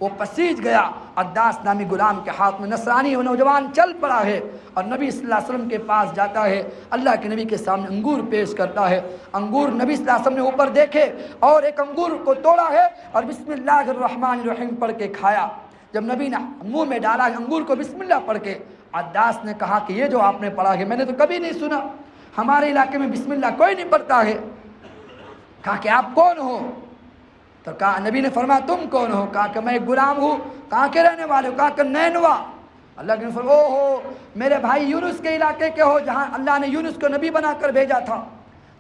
وہ پسیج گیا، عداس نامی غلام کے ہاتھ میں نصرانی وہ نوجوان چل پڑا ہے اور نبی صلی اللہ علیہ وسلم کے پاس جاتا ہے، اللہ کے نبی کے سامنے انگور پیش کرتا ہے، انگور نبی صلی اللہ علیہ وسلم نے اوپر دیکھے اور ایک انگور کو توڑا ہے اور بسم اللہ الرحمن الرحیم پڑھ کے کھایا، جب نبی نے منہ میں ڈالا انگور کو بسم اللہ پڑھ کے، عداس نے کہا کہ یہ جو آپ نے پڑھا ہے میں نے تو کبھی نہیں سنا، ہمارے علاقے میں بسم اللہ کوئی نہیں پڑھتا ہے، کہا کہ آپ کون ہو؟ تو کہا، نبی نے فرمایا تم کون ہو؟ کہا کہ میں ایک غلام ہوں، کہاں کے رہنے والے ہو؟ کہا کہ نینوا۔ اللہ کے نبی فرمایا او ہو میرے بھائی یونس کے علاقے کے ہو جہاں اللہ نے یونس کو نبی بنا کر بھیجا تھا،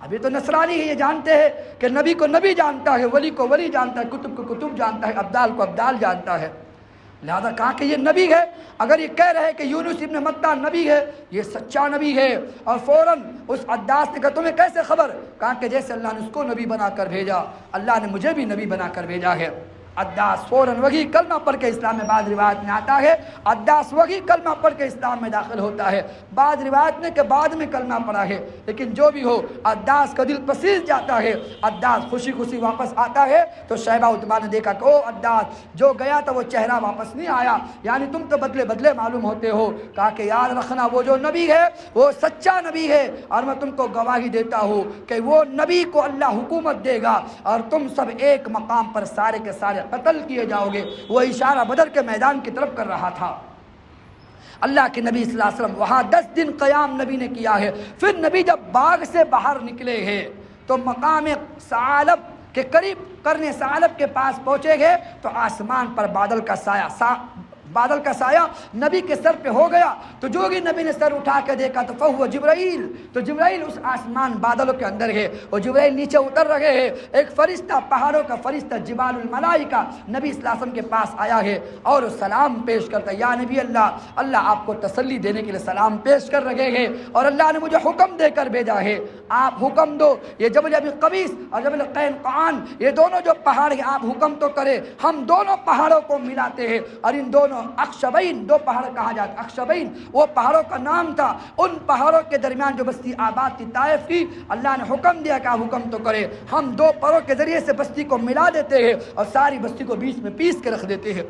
ابھی تو نصرانی ہے، یہ جانتے ہیں کہ نبی کو نبی جانتا ہے، ولی کو ولی جانتا ہے، کتب کو کتب جانتا ہے، ابدال کو ابدال جانتا ہے، لہذا کہا کہ یہ نبی ہے، اگر یہ کہہ رہے کہ یونس ابن متہ نبی ہے، یہ سچا نبی ہے۔ اور فوراً اس عداس نے کہا تمہیں کیسے خبر؟ کہا کہ جیسے اللہ نے اس کو نبی بنا کر بھیجا، اللہ نے مجھے بھی نبی بنا کر بھیجا ہے۔ عداس فوراً وہی کلمہ پڑھ کے اسلام میں، بعض روایت میں آتا ہے عداس وہی کلمہ پڑھ کے اسلام میں داخل ہوتا ہے، بعض روایت میں کہ بعد میں کلمہ پڑھا ہے، لیکن جو بھی ہو عداس کا دل پسیج جاتا ہے۔ عداس خوشی خوشی واپس آتا ہے تو شیبہ عتبہ نے دیکھا کہ او عداس، جو گیا تھا وہ چہرہ واپس نہیں آیا، یعنی تم تو بدلے بدلے معلوم ہوتے ہو۔ کہا کہ یاد رکھنا وہ جو نبی ہے وہ سچا نبی ہے، اور میں تم کو گواہی دیتا ہوں کہ وہ نبی کو اللہ حکومت دے گا اور تم سب ایک مقام پر سارے کے سارے قتل کیے جاؤ گے۔ وہ اشارہ بدر کے میدان کی طرف کر رہا تھا۔ اللہ کے نبی صلی اللہ علیہ وسلم وہاں 10 دن قیام نبی نے کیا ہے۔ پھر نبی جب باغ سے باہر نکلے ہیں تو مقام ثعلب کے قریب قرن ثعلب کے پاس پہنچے گئے تو آسمان پر بادل کا سایہ نبی کے سر پہ ہو گیا۔ تو جو ہی نبی نے سر اٹھا کے دیکھا تو فہو جبرائیل، تو جبرائیل اس آسمان بادلوں کے اندر ہے، اور جبرائیل نیچے اتر رہے ہیں۔ ایک فرشتہ، پہاڑوں کا فرشتہ جبال الملائکہ نبی صلی اللہ علیہ وسلم کے پاس آیا ہے اور سلام پیش کرتا ہے، یا نبی اللہ آپ کو تسلی دینے کے لیے سلام پیش کر رہے ہیں، اور اللہ نے مجھے حکم دے کر بھیجا ہے، آپ حکم دو۔ یہ جبل ابی قبیس اور جبل قینقان، یہ دونوں جو پہاڑ ہیں، آپ حکم تو کرے، ہم دونوں پہاڑوں کو ملاتے ہیں، اور ان دونوں اخشبین، دو پہاڑ کہا جاتا، اخشبین وہ پہاڑوں کا نام تھا، ان پہاڑوں کے درمیان جو بستی آباد تھی طائف کی، اللہ نے حکم دیا کہ حکم تو کرے، ہم دو پروں کے ذریعے سے بستی کو ملا دیتے ہیں اور ساری بستی کو بیچ میں پیس کے رکھ دیتے ہیں۔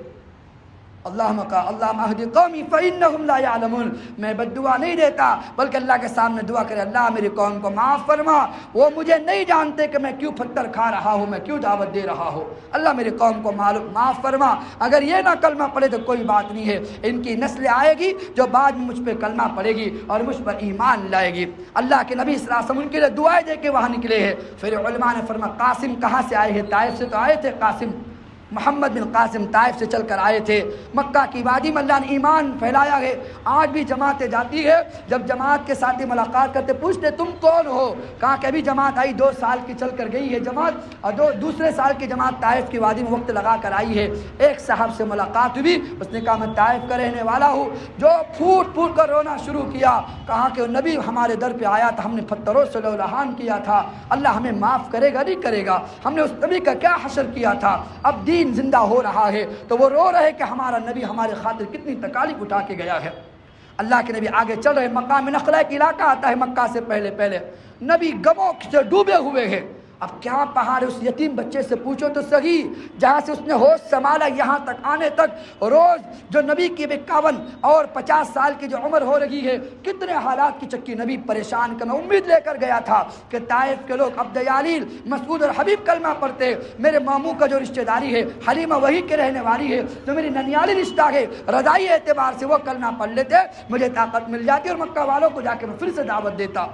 اللہم اہد قومی فإنہم لا یعلمون، میں بد دعا نہیں دیتا بلکہ اللہ کے سامنے دعا کرے، اللہ میری قوم کو معاف فرما، وہ مجھے نہیں جانتے کہ میں کیوں پتھر کھا رہا ہوں، میں کیوں دعوت دے رہا ہوں، اللہ میری قوم کو معاف فرما۔ اگر یہ نہ کلمہ پڑھے تو کوئی بات نہیں ہے، ان کی نسل آئے گی جو بعد میں مجھ پہ کلمہ پڑھے گی اور مجھ پر ایمان لائے گی۔ اللہ کے نبی صلی اللہ علیہ وسلم ان کے لیے دعائیں دے کے وہاں نکلے ہیں۔ پھر علماء نے فرمایا قاسم کہاں سے آئے ہیں؟ طائف سے تو آئے تھے، قاسم محمد بن قاسم طائف سے چل کر آئے تھے۔ مکہ کی وادی میں اللہ نے ایمان پھیلایا ہے، آج بھی جماعتیں جاتی ہے، جب جماعت کے ساتھ ملاقات کرتے پوچھتے تم کون ہو؟ کہا کہ ابھی جماعت آئی، 2 سال کی چل کر گئی ہے جماعت، اور دوسرے سال کی جماعت طائف کی وادی میں وقت لگا کر آئی ہے۔ ایک صاحب سے ملاقات ہوئی، اس نے کہا میں طائف کا رہنے والا ہوں، جو پھوٹ پھوٹ کر رونا شروع کیا، کہا کہ نبی ہمارے در پہ آیا تھا، ہم نے پتھروں سے لہو کیا تھا، اللہ ہمیں معاف کرے گا نہیں کرے گا، ہم نے اس نبی کا کیا حشر کیا تھا، اب دین زندہ ہو رہا ہے تو وہ رو رہے کہ ہمارا نبی ہمارے خاطر کتنی تکالیف اٹھا کے گیا ہے۔ اللہ کے نبی آگے چل رہے، مقام نخلا ایک علاقہ آتا ہے مکہ سے پہلے، نبی غموں سے ڈوبے ہوئے ہیں۔ اب کیا پہاڑ ہے، اس یتیم بچے سے پوچھو تو صحیح، جہاں سے اس نے ہوش سنبھالا یہاں تک آنے تک روز جو نبی کی 51 اور 50 سال کی جو عمر ہو رہی ہے، کتنے حالات کی چکی نبی پریشان کر، میں امید لے کر گیا تھا کہ طائف کے لوگ عبد یالیل، مسعود اور حبیب کلمہ پڑھتے، میرے ماموں کا جو رشتہ داری ہے حلیمہ وہی کے رہنے والی ہے، تو میری ننیالی رشتہ ہے، رضائی اعتبار سے وہ کلمہ پڑھ لیتے، مجھے طاقت مل جاتی اور مکہ والوں کو جا کے میں پھر سے دعوت دیتا۔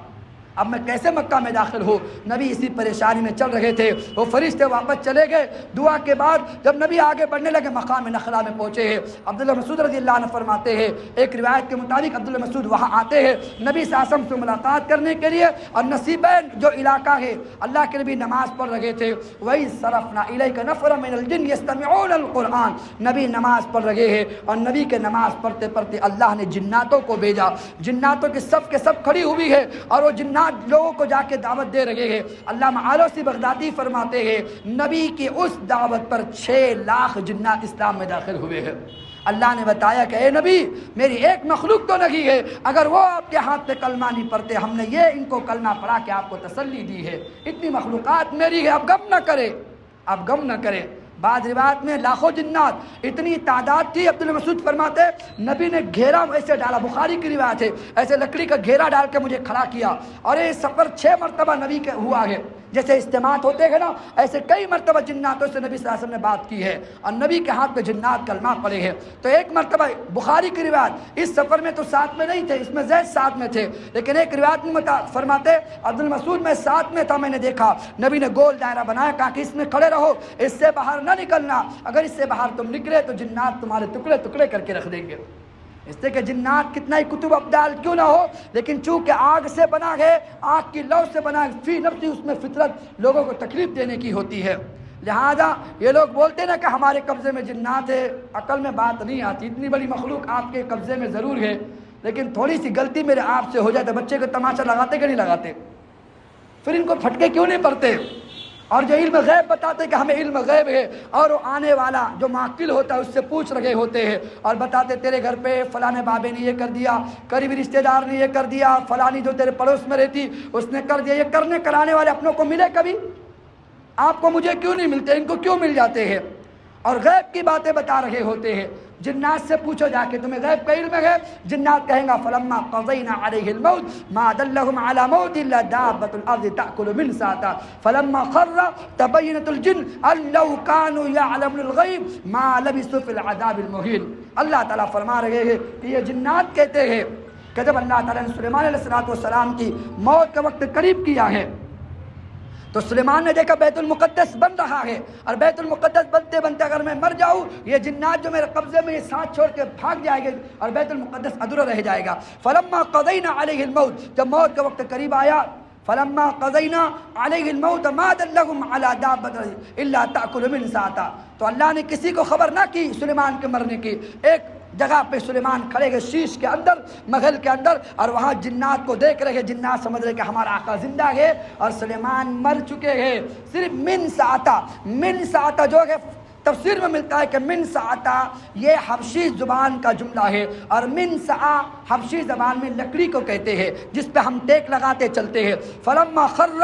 اب میں کیسے مکہ میں داخل ہوں؟ نبی اسی پریشانی میں چل رہے تھے، وہ فرشتے واپس چلے گئے۔ دعا کے بعد جب نبی آگے بڑھنے لگے، مقام نخلا میں پہنچے ہیں، عبداللہ مسعود رضی اللہ عنہ فرماتے ہیں، ایک روایت کے مطابق عبداللہ مسعود وہاں آتے ہیں نبی صلی اللہ علیہ وسلم سے ملاقات کرنے کے لیے، اور نصیبین جو علاقہ ہے، اللہ کے نبی نماز پڑھ رہے تھے، وہی صرفنا الیک نفرا من الجن یستمعون القرآن، نبی نماز پڑھ رہے ہیں، اور نبی کے نماز پڑھتے پڑھتے اللہ نے جناتوں کو بھیجا، جناتوں کے سب کھڑی ہوئی ہے، اور وہ جنات لوگوں کو جا کے دعوت دے رہے ہیں۔ علامہ آلوسی بغدادی فرماتے ہیں نبی کی اس دعوت پر 6 لاکھ جنات اسلام میں داخل ہوئے ہیں۔ اللہ نے بتایا کہ اے نبی، میری ایک مخلوق تو نہیں ہے، اگر وہ آپ کے ہاتھ پہ کلمہ نہیں پڑھتے، ہم نے یہ ان کو کلمہ پڑھا کے آپ کو تسلی دی ہے، اتنی مخلوقات میری ہے، اب غم نہ کرے۔ بعض روایت میں لاکھوں جنات، اتنی تعداد تھی، عبداللہ مسعود فرماتے نبی نے گھیرا ایسے ڈالا، بخاری کی روایت ہے، ایسے لکڑی کا گھیرا ڈال کے مجھے کھڑا کیا، اور یہ سفر 6 مرتبہ نبی کے ہوا ہے، جیسے اجتماعات ہوتے ہیں نا، ایسے کئی مرتبہ جناتوں سے نبی صلی اللہ علیہ وسلم نے بات کی ہے، اور نبی کے ہاتھ پہ جنات کلمہ پڑے ہیں۔ تو ایک مرتبہ بخاری کی روایت، اس سفر میں تو ساتھ میں نہیں تھے، اس میں زید ساتھ میں تھے، لیکن ایک روایت میں فرماتے عبداللہ مسعود میں ساتھ میں تھا، میں نے دیکھا نبی نے گول دائرہ بنایا، کہا کہ اس میں کھڑے رہو، اس سے باہر نہ نکلنا، اگر اس سے باہر تم نکلے تو جنات تمہارے ٹکڑے ٹکڑے کر کے رکھ دیں گے۔ اس سے کہ جنات کتنا ہی کتب ابدال کیوں نہ ہو، لیکن چونکہ آگ سے بنا ہے، آگ کی لو سے بنا ہے، فی نفسی اس میں فطرت لوگوں کو تکلیف دینے کی ہوتی ہے۔ لہذا یہ لوگ بولتے نا کہ ہمارے قبضے میں جنات ہے، عقل میں بات نہیں آتی، اتنی بڑی مخلوق آپ کے قبضے میں ضرور ہے، لیکن تھوڑی سی غلطی میرے آپ سے ہو جائے تو بچے کو تماشا لگاتے کہ نہیں لگاتے؟ پھر ان کو پھٹکے کیوں نہیں پڑتے؟ اور جو علم غیب بتاتے کہ ہمیں علم غیب ہے، اور وہ آنے والا جو معقل ہوتا ہے اس سے پوچھ رہے ہوتے ہیں اور بتاتے تیرے گھر پہ فلاں بابے نے یہ کر دیا، قریبی رشتہ دار نے یہ کر دیا، فلانی جو تیرے پڑوس میں رہتی اس نے کر دیا۔ یہ کرنے کرانے والے اپنوں کو ملے کبھی؟ آپ کو مجھے کیوں نہیں ملتے، ان کو کیوں مل جاتے ہیں؟ اور غیب کی باتیں بتا رہے ہوتے ہیں۔ جنات سے پوچھو جا کے تمہیں غیب کا علم ہے؟ جنات کہیں گا فلما قضینا علیہ الموت ما دلهم على موت الا دابۃ الارض تاکل من ساتا فلما خر تبینت الجن ان لو كانوا يعلمون الغیب ما لبثوا في العذاب المهین۔ اللہ تعالیٰ فرما رہے ہیں کہ یہ جنات کہتے ہیں کہ جب اللہ تعالیٰ نے سلیمان علیہ السلام کی موت کا وقت قریب کیا ہے تو سلیمان نے دیکھا بیت المقدس بن رہا ہے، اور بیت المقدس بنتے بنتے اگر میں مر جاؤں یہ جنات جو میرے قبضے میں یہ ساتھ چھوڑ کے بھاگ جائے گے اور بیت المقدس ادھورا رہ جائے گا۔ فلما قضینا علیہ الموت، جب موت کا وقت قریب آیا، فلما قضینا علیہ الموت ما دلهم علی دابۃ الا تاکل من ساتا، تو اللہ نے کسی کو خبر نہ کی سلیمان کے مرنے کی۔ ایک جگہ پہ سلیمان کھڑے گئے شیش کے اندر، محل کے اندر، اور وہاں جنات کو دیکھ رہے ہیں۔ جنات سمجھ رہے کہ ہمارا آقا زندہ ہے اور سلیمان مر چکے ہیں۔ صرف من ساعتا جو ہے تفسیر میں ملتا ہے کہ من ساعتا یہ حبشی زبان کا جملہ ہے، اور من ساع حبشی زبان میں لکڑی کو کہتے ہیں جس پہ ہم ٹیک لگاتے چلتے ہیں۔ فلما خر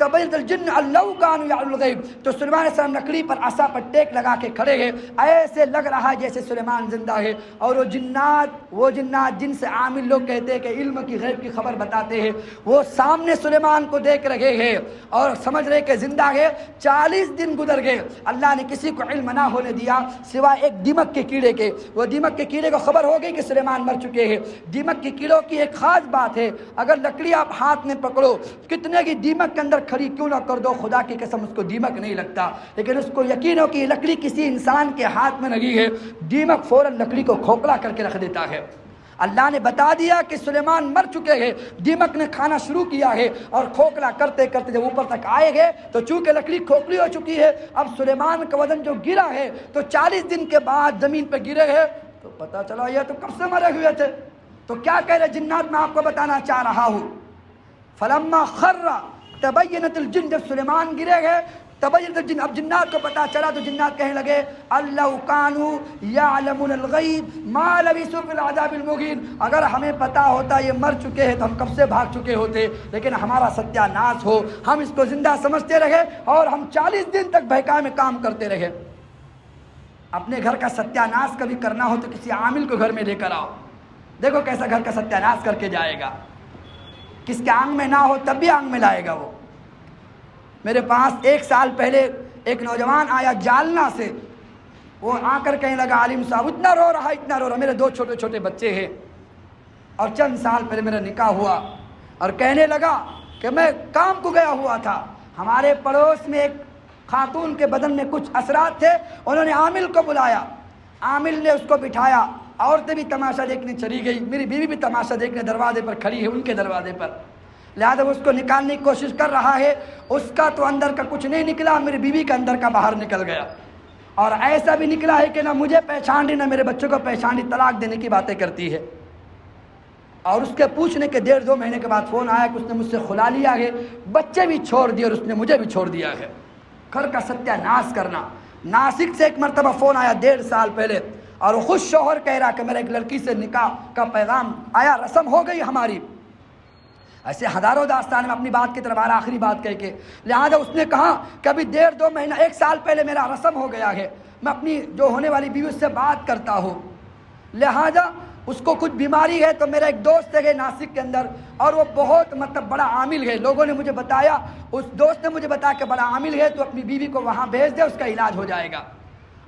تبینت الجن ان لو كانوا يعلمون الغیب، تو سلیمان علیہ السلام لکڑی پر عصا پر ٹیک لگا کے کھڑے ہیں، ایسے لگ رہا ہے جیسے سلیمان زندہ ہے۔ اور وہ جنات جن سے عامل لوگ کہتے ہیں کہ علم کی غیب کی خبر بتاتے ہیں، وہ سامنے سلیمان کو دیکھ رہے ہیں اور سمجھ رہے کہ زندہ ہے۔ 40 دن گزر گئے، اللہ نے کسی کو علم نہ ہونے دیا سوائے ایک دیمک کے کیڑے کے۔ وہ دیمک کے کیڑے کو خبر ہو گئی کہ سلیمان مر چکے ہیں۔ دیمک کے کیڑوں کی ایک خاص بات ہے، اگر لکڑی آپ ہاتھ میں پکڑو کتنے کی دیمک کے اندر کھڑی کیوں نہ کر دو، خدا کی قسم اس کو دیمک نہیں لگتا، لیکن اس کو یقین ہو کہ یہ لکڑی کسی انسان کے ہاتھ میں لگی ہے، دیمک فوراً لکڑی کو کھوکھلا کر کے رکھ دیتا ہے۔ اللہ نے بتا دیا کہ سلیمان مر چکے ہیں، دیمک نے کھانا شروع کیا ہے، اور کھوکھلا کرتے کرتے جب اوپر تک آئے گئے تو چونکہ لکڑی کھوکھلی ہو چکی ہے، اب سلیمان کا وزن جو گرا ہے تو 40 دن کے بعد زمین پہ گرے ہیں، تو پتہ چلا یہ تو کب سے مرے ہوئے تھے۔ تو کیا کہہ رہے جنات، میں آپ کو بتانا چاہ رہا ہوں، فلما خر تبینت الجن، جب سلیمان گرے گئے تبینت الجن، اب جنات کو پتا چلا تو جنات کہنے لگے اللہ کانوا یعلمون الغیب ما لبثوا فی العذاب المہین، اگر ہمیں پتا ہوتا یہ مر چکے ہیں تو ہم کب سے بھاگ چکے ہوتے، لیکن ہمارا ستیہ ناش ہو، ہم اس کو زندہ سمجھتے رہے اور ہم 40 دن تک بہکا میں کام کرتے رہے۔ اپنے گھر کا ستیہ ناش کبھی کرنا ہو تو کسی عامل کو گھر میں لے کر آؤ، دیکھو کیسا گھر کا ستیہ ناش کر کے جائے گا۔ کس کے آنگ میں نہ ہو تب بھی آنگ میں لائے گا وہ۔ میرے پاس 1 سال پہلے ایک نوجوان آیا جالنا سے، وہ آ کر کہنے لگا عالم صاحب اتنا رو رہا، میرے 2 چھوٹے چھوٹے بچے ہیں اور چند سال پہلے میرا نکاح ہوا، اور کہنے لگا کہ میں کام کو گیا ہوا تھا، ہمارے پڑوس میں ایک خاتون کے بدن میں کچھ اثرات تھے، انہوں نے عامل کو بلایا، عامل نے اس کو بٹھایا، عورتیں بھی تماشا دیکھنے چلی گئی، میری بیوی بھی تماشا دیکھنے دروازے پر کھڑی ہے، ان کے دروازے پر، لہذا وہ اس کو نکالنے کی کوشش کر رہا ہے، اس کا تو اندر کا کچھ نہیں نکلا، میری بیوی کا اندر کا باہر نکل گیا، اور ایسا بھی نکلا ہے کہ نہ مجھے پہچان رہی نہ میرے بچوں کو پہچان رہی، طلاق دینے کی باتیں کرتی ہے۔ اور اس کے پوچھنے کے 1.5-2 مہینے کے بعد فون آیا کہ اس نے مجھ سے خلا لیا ہے، بچے بھی چھوڑ دیے اور اس نے مجھے بھی چھوڑ دیا ہے۔ گھر کا ستیہ ناش کرنا۔ ناسک سے ایک مرتبہ فون آیا 1.5 سال پہلے، اور وہ خود شوہر کہہ رہا کہ میرے ایک لڑکی سے نکاح کا پیغام آیا، رسم ہو گئی ہماری۔ ایسے ہزاروں داستان میں اپنی بات کی طرف آرہا، آخری بات کہہ کے، لہذا اس نے کہا کہ ابھی 1.5-2 مہینہ 1 سال پہلے میرا رسم ہو گیا ہے، میں اپنی جو ہونے والی بیوی سے بات کرتا ہوں، لہذا اس کو کچھ بیماری ہے، تو میرا ایک دوست ہے ناسک کے اندر، اور وہ بہت بڑا عامل ہے، لوگوں نے مجھے بتایا، اس دوست نے مجھے بتایا کہ بڑا عامل ہے، تو اپنی بیوی کو وہاں بھیج دے، اس کا علاج ہو جائے گا۔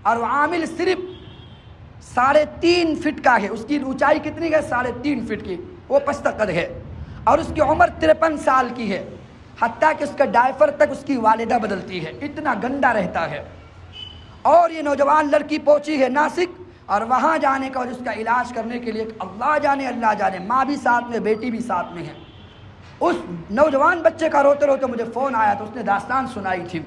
اور وہ عامل صرف 3.5 فٹ کا ہے، اس کی اونچائی کتنی ہے؟ 3.5 فٹ کی، وہ پست قد ہے، اور اس کی عمر 53 سال کی ہے، حتیٰ کہ اس کا ڈائپر تک اس کی والدہ بدلتی ہے، اتنا گندا رہتا ہے۔ اور یہ نوجوان لڑکی پہنچی ہے ناسک، اور وہاں جانے کا اور اس کا علاج کرنے کے لیے اللہ جانے ماں بھی ساتھ میں، بیٹی بھی ساتھ میں ہے۔ اس نوجوان بچے کا روتے روتے مجھے فون آیا تو اس نے داستان سنائی تھی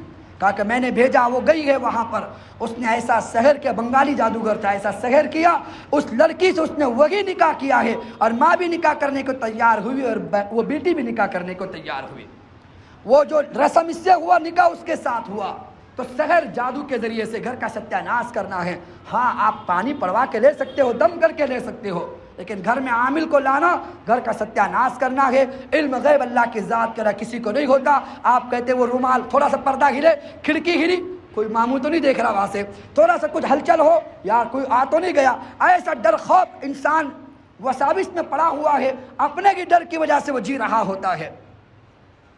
کہا کہ میں نے بھیجا، وہ گئی ہے وہاں پر، اس نے ایسا سحر کیا، بنگالی جادوگر تھا، ایسا سحر کیا، اس لڑکی سے اس نے وہی نکاح کیا ہے، اور ماں بھی نکاح کرنے کو تیار ہوئی اور وہ بیٹی بھی نکاح کرنے کو تیار ہوئی۔ وہ جو رسم اس سے ہوا، نکاح اس کے ساتھ ہوا۔ تو سحر جادو کے ذریعے سے گھر کا ستیہ ناش کرنا ہے۔ ہاں آپ پانی پڑوا کے لے سکتے ہو، دم کر کے لے سکتے ہو، لیکن گھر میں عامل کو لانا، گھر کا ستیہ ناش کرنا ہے۔ علم غیب اللہ کی ذات کا کسی کو نہیں ہوتا۔ آپ کہتے وہ رومال تھوڑا سا پردہ ہلے، کھڑکی ہلی، کوئی ماموں تو نہیں دیکھ رہا وہاں سے، تھوڑا سا کچھ ہلچل ہو یا کوئی آ تو نہیں گیا، ایسا ڈر خوف انسان وساوس میں پڑا ہوا ہے، اپنے کی ڈر کی وجہ سے وہ جی رہا ہوتا ہے۔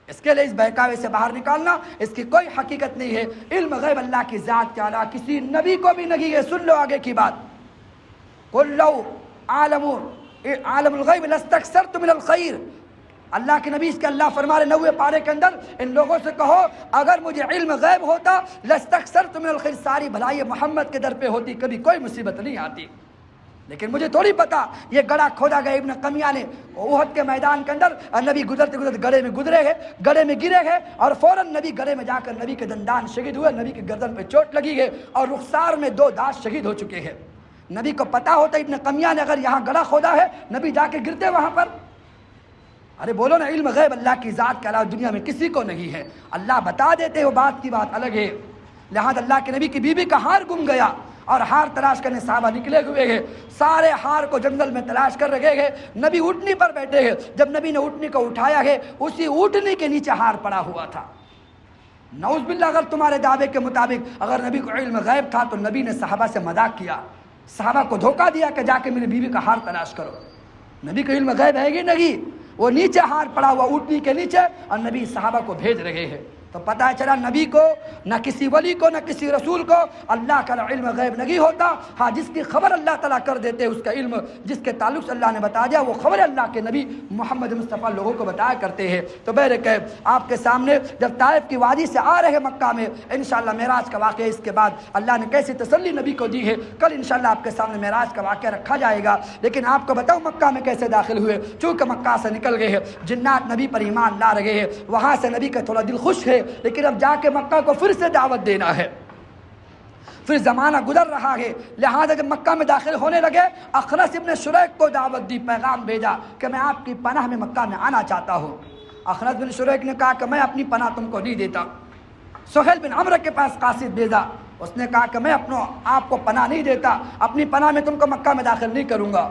اس کے لیے اس بہکاوے سے باہر نکالنا، اس کی کوئی حقیقت نہیں ہے۔ علم غیب اللہ کی ذات کے علاوہ کسی نبی کو بھی نہیں ہے۔ سن لو آگے کی بات، قُلْ لَوْ عَالَمُ الْغَيْبِ لَاسْتَكْثَرْتُ مِنَ الْخَيْرِ، اللہ کے نبی اس کے اللہ فرما رہے 90 پارے کے اندر، ان لوگوں سے کہو اگر مجھے علم غیب ہوتا لَاسْتَكْثَرْتُ مِنَ الْخَيْرِ، ساری بھلائی محمد کے در پہ ہوتی، کبھی کوئی مصیبت نہیں آتی، لیکن مجھے تھوڑی پتا یہ گڑھا کھودا گیا ابن قمیہ نے احد کے میدان کے اندر، نبی گزرتے گزرتے گڑھے میں گزرے ہیں، گڑھے میں گرے ہیں، اور فوراً نبی گڑھے میں جا کر نبی کے دندان شہید ہوئے، نبی کی گردن پہ چوٹ لگی ہے اور رخسار میں 2 داغ شہید ہو چکے ہیں۔ نبی کو پتا ہوتا ابن قمیہ نے اگر یہاں گڑھا کھودا ہے، نبی جا کے گرتے وہاں پر؟ ارے بولو نا، علم غیب اللہ کی ذات کے علاوہ دنیا میں کسی کو نہیں ہے، اللہ بتا دیتے ہو، بات کی بات الگ ہے۔ لہذا اللہ کے نبی کی بیوی کا ہار گم گیا، اور ہار تلاش کرنے صحابہ نکلے ہوئے ہیں، سارے ہار کو جنگل میں تلاش کر رہے ہیں، نبی اونٹنی پر بیٹھے ہیں، جب نبی نے اونٹنی کو اٹھایا ہے، اسی اونٹنی کے نیچے ہار پڑا ہوا تھا۔ نعوذ باللہ، اگر تمہارے دعوے کے مطابق اگر نبی کو علم غیب تھا تو نبی نے صحابہ سے مذاق کیا، صحابہ کو دھوکہ دیا کہ جا کے میری بیوی کا ہار تلاش کرو۔ نبی کو علم غیب ہے گی نہیں، وہ نیچے ہار پڑا ہوا اونٹنی کے نیچے، اور نبی صحابہ کو بھیج رہے ہیں۔ تو پتہ چلا نبی کو، نہ کسی ولی کو، نہ کسی رسول کو اللہ کا علم غیب نہیں ہوتا۔ ہاں جس کی خبر اللہ تعالیٰ کر دیتے، اس کا علم جس کے تعلق سے اللہ نے بتا دیا، وہ خبر اللہ کے نبی محمد مصطفیٰ لوگوں کو بتایا کرتے ہیں۔ تو بہرکیف آپ کے سامنے جب طائف کی وادی سے آ رہے مکہ میں، انشاءاللہ معراج کا واقعہ اس کے بعد اللہ نے کیسی تسلی نبی کو دی ہے، کل انشاءاللہ آپ کے سامنے معراج کا واقعہ رکھا جائے گا۔ لیکن آپ کو بتاؤں مکہ میں کیسے داخل ہوئے، چونکہ مکہ سے نکل گئے ہیں، جنات نبی پر ایمان لا رہے ہیں، وہاں سے نبی کا تھوڑا دل خوش ہے، لیکن اب جا کے مکہ کو پھر سے دعوت دینا ہے، پھر زمانہ گزر رہا ہے۔ لہذا جب مکہ میں داخل ہونے لگے، اخنس ابن شریک کو دعوت دی، پیغام بھیجا کہ میں آپ کی پناہ میں مکہ میں آنا چاہتا ہوں۔ اخنس بن شریک نے کہا کہ میں اپنی پناہ تم کو نہیں دیتا۔ سہیل بن عمرو کے پاس قاصد بھیجا، اس نے کہا کہ میں آپ کو پناہ نہیں دیتا، اپنی پناہ میں تم کو مکہ میں داخل نہیں کروں گا۔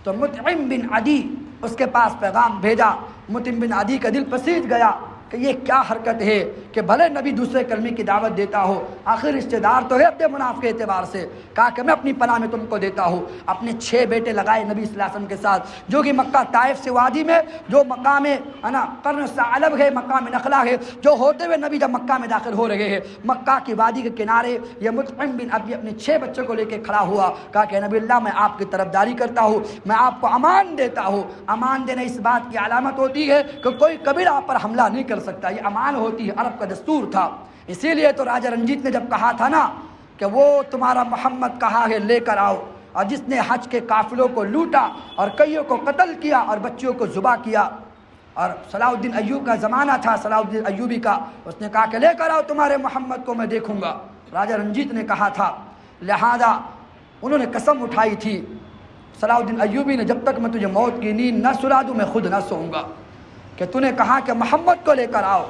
تو مطعم بن عدی اس کے پاس پیغام بھیجا، مطعم بن عدی کا دل پسیج گیا کہ یہ کیا حرکت ہے کہ بھلے نبی دوسرے کلمے کی دعوت دیتا ہو، آخر رشتہ دار تو ہے اپنے منافع کے اعتبار سے۔ کہا کہ میں اپنی پناہ میں تم کو دیتا ہوں۔ اپنے 6 بیٹے لگائے نبی صلی اللہ علیہ وسلم کے ساتھ، جو کہ مکہ طائف سے وادی میں جو مقام قرن ثعلب ہے، مقام نخلا ہے، جو ہوتے ہوئے نبی جب مکہ میں داخل ہو رہے ہیں، مکہ کی وادی کے کنارے یہ مطعم بن عدی اپنے 6 بچوں کو لے کے کھڑا ہوا، کہا کہ نبی اللہ میں آپ کی طرفداری کرتا ہوں، میں آپ کو امان دیتا ہوں۔ امان دینا اس بات کی علامت ہوتی ہے کہ کوئی کبھی آپ پر حملہ نہیں کر سکتا، یہ امان ہوتی ہے، عرب کا دستور تھا۔ اسی لیے تو راجہ رنجیت نے جب کہا تھا نا کہ وہ تمہارا محمد کہا ہے لے کر آؤ، اور جس نے حج کے قافلوں کو لوٹا اور کئیوں کو قتل کیا اور بچیوں کو ذبح کیا، اور صلاح الدین ایوب کا زمانہ تھا، صلاح الدین ایوبی کا، اس نے کہا کہ لے کر آؤ تمہارے محمد کو، میں دیکھوں گا۔ راجہ رنجیت نے کہا تھا، لہذا انہوں نے قسم اٹھائی تھی صلاح الدین ایوبی نے، جب تک میں تجھے موت کی نیند نہ سلا دوں میں خود نہ سوؤں گا، کہ تو نے کہا کہ محمد کو لے کر آؤ۔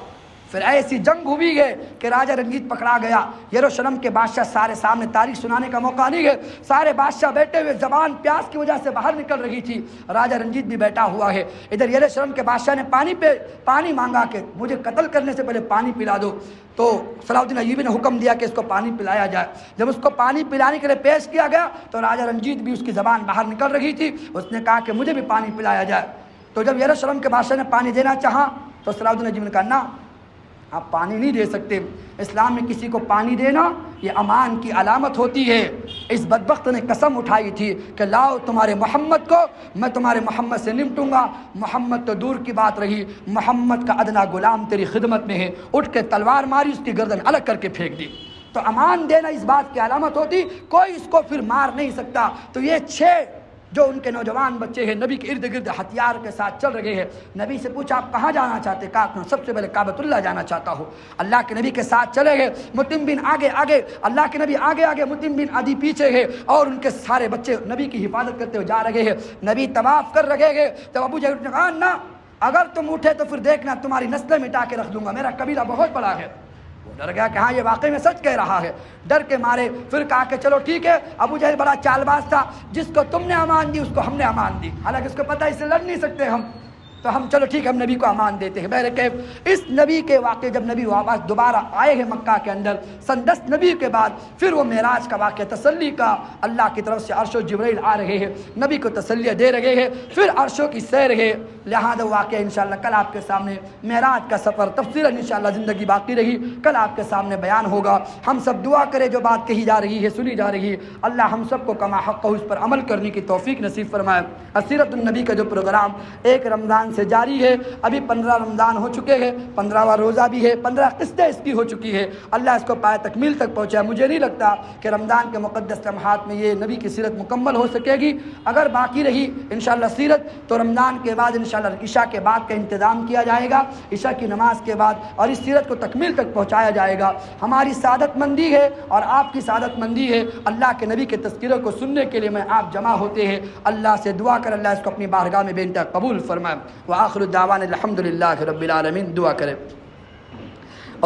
پھر ایسی جنگ ہوئی ہے کہ راجہ رنجیت پکڑا گیا۔ یروشلم کے بادشاہ سارے سامنے تاریخ سنانے کا موقع نہیں ہے، سارے بادشاہ بیٹھے ہوئے، زبان پیاس کی وجہ سے باہر نکل رہی تھی، راجہ رنجیت بھی بیٹھا ہوا ہے۔ ادھر یروشلم کے بادشاہ نے پانی مانگا کہ مجھے قتل کرنے سے پہلے پانی پلا دو، تو صلاح الدین ایوبی نے حکم دیا کہ اس کو پانی پلایا جائے۔ جب اس کو پانی پلانے کے لیے پیش کیا گیا تو راجہ رنجیت بھی، اس کی زبان باہر نکل رہی تھی، اس نے کہا کہ مجھے بھی پانی پلایا جائے۔ تو جب یروشلم کے بادشاہ نے پانی دینا چاہا تو صلاح الدین ایوبی نے کہا نہ، آپ پانی نہیں دے سکتے، اسلام میں کسی کو پانی دینا یہ امان کی علامت ہوتی ہے۔ اس بدبخت نے قسم اٹھائی تھی کہ لاؤ تمہارے محمد کو، میں تمہارے محمد سے نمٹوں گا۔ محمد تو دور کی بات رہی، محمد کا ادنا غلام تیری خدمت میں ہے، اٹھ کے تلوار ماری، اس کی گردن الگ کر کے پھینک دی۔ تو امان دینا اس بات کی علامت ہوتی، کوئی اس کو پھر مار نہیں سکتا۔ تو یہ 6 جو ان کے نوجوان بچے ہیں نبی کے ارد گرد ہتھیار کے ساتھ چل رہے ہیں، نبی سے پوچھا آپ کہاں جانا چاہتے؟ کہا سب سے پہلے کعبۃ اللہ جانا چاہتا ہوں۔ اللہ کے نبی کے ساتھ چلے گئے، مطعم بن آگے آگے، اللہ کے نبی آگے آگے، مطعم بن عدی پیچھے ہے، اور ان کے سارے بچے نبی کی حفاظت کرتے ہوئے جا رہے ہیں۔ نبی طواف کر رہے ہیں، جب ابو جہل نے کہا نہ اگر تم اٹھے تو پھر دیکھنا تمہاری نسلیں مٹا کے رکھ دوں گا، میرا قبیلہ بہت بڑا ہے۔ وہ ڈر گیا کہ ہاں یہ واقعی میں سچ کہہ رہا ہے، ڈر کے مارے پھر کہا کہ چلو ٹھیک ہے۔ ابو جہل بڑا چال باز تھا، جس کو تم نے امان دی اس کو ہم نے امان دی، حالانکہ اس کو پتہ اس سے لڑ نہیں سکتے ہم، تو ہم چلو ٹھیک ہم نبی کو امان دیتے ہیں۔ بہرکیف اس نبی کے واقعے جب نبی واپس دوبارہ آئے ہیں مکہ کے اندر سن 10 نبی کے بعد، پھر وہ معراج کا واقعہ تسلی کا، اللہ کی طرف سے عرش و جبرائیل آ رہے ہیں، نبی کو تسلی دے رہے ہیں، پھر عرشوں کی سیر ہے۔ لہذا واقعہ انشاءاللہ کل آپ کے سامنے معراج کا سفر تفصیلاً انشاءاللہ زندگی باقی رہی کل آپ کے سامنے بیان ہوگا۔ ہم سب دعا کریں جو بات کہی جا رہی ہے سنی جا رہی ہے، اللہ ہم سب کو کما حق اس پر عمل کرنے کی توفیق نصیب فرمائے۔ سیرت النبی کا جو پروگرام ایک رمضان سے جاری ہے، ابھی 15 رمضان ہو چکے ہیں، 15واں روزہ بھی ہے، 15 قسطیں اس کی ہو چکی ہے، اللہ اس کو پائے تکمیل تک پہنچائے۔ مجھے نہیں لگتا کہ رمضان کے مقدس لمحات میں یہ نبی کی سیرت مکمل ہو سکے گی، اگر باقی رہی انشاءاللہ سیرت تو رمضان کے بعد انشاءاللہ عشاء کے بعد کا انتظام کیا جائے گا، عشاء کی نماز کے بعد، اور اس سیرت کو تکمیل تک پہنچایا جائے گا۔ ہماری سعادت مندی ہے اور آپ کی سعادت مندی ہے، اللہ کے نبی کے تذکرے کو سننے کے لیے میں آپ جمع ہوتے ہیں۔ اللہ سے دعا کر اللہ اس کو اپنی بارگاہ میں بے انتہا قبول فرمائے۔ وآخر الدعوانا الحمدللہ رب العالمین۔ دعا کریں۔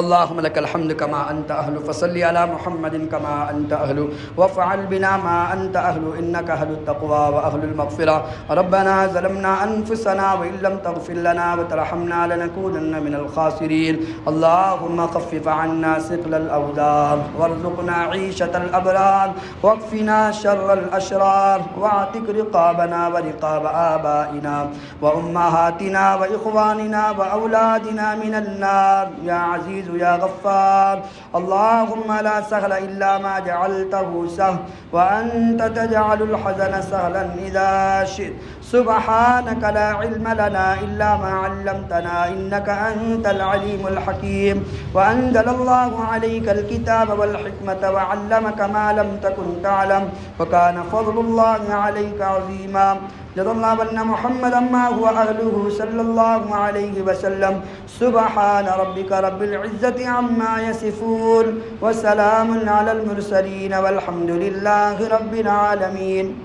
اللهم لك الحمد كما أنت أهل، فصل على محمد كما أنت أهل، وافعل بنا ما أنت أهل، إنك أهل التقوى وأهل المغفرة۔ ربنا ظلمنا أنفسنا وإن لم تغفر لنا وترحمنا لنكونن من الخاسرين۔ اللهم خفف عنا ثقل الأوزار وارزقنا عيشة الأبرار واكفنا شر الأشرار واعتق رقابنا ورقاب آبائنا وأمهاتنا وإخواننا وأولادنا من النار يا عزيز يا غفار۔ اللهم لا سهل إلا ما جعلته سهل وأنت تجعل الحزن سهلا إذا شئت۔ سبحانك لا علم لنا إلا ما علمتنا إنك أنت العليم الحكيم۔ وأنزل الله عليك الكتاب والحكمة وعلمك ما لم تكن تعلم وكان فضل الله عليك عظيما۔ جزا الله بن محمدا ما هو أهله صلى الله عليه وسلم۔ سبحان ربك رب العزة عما يصفون وسلام على المرسلين والحمد لله رب العالمين۔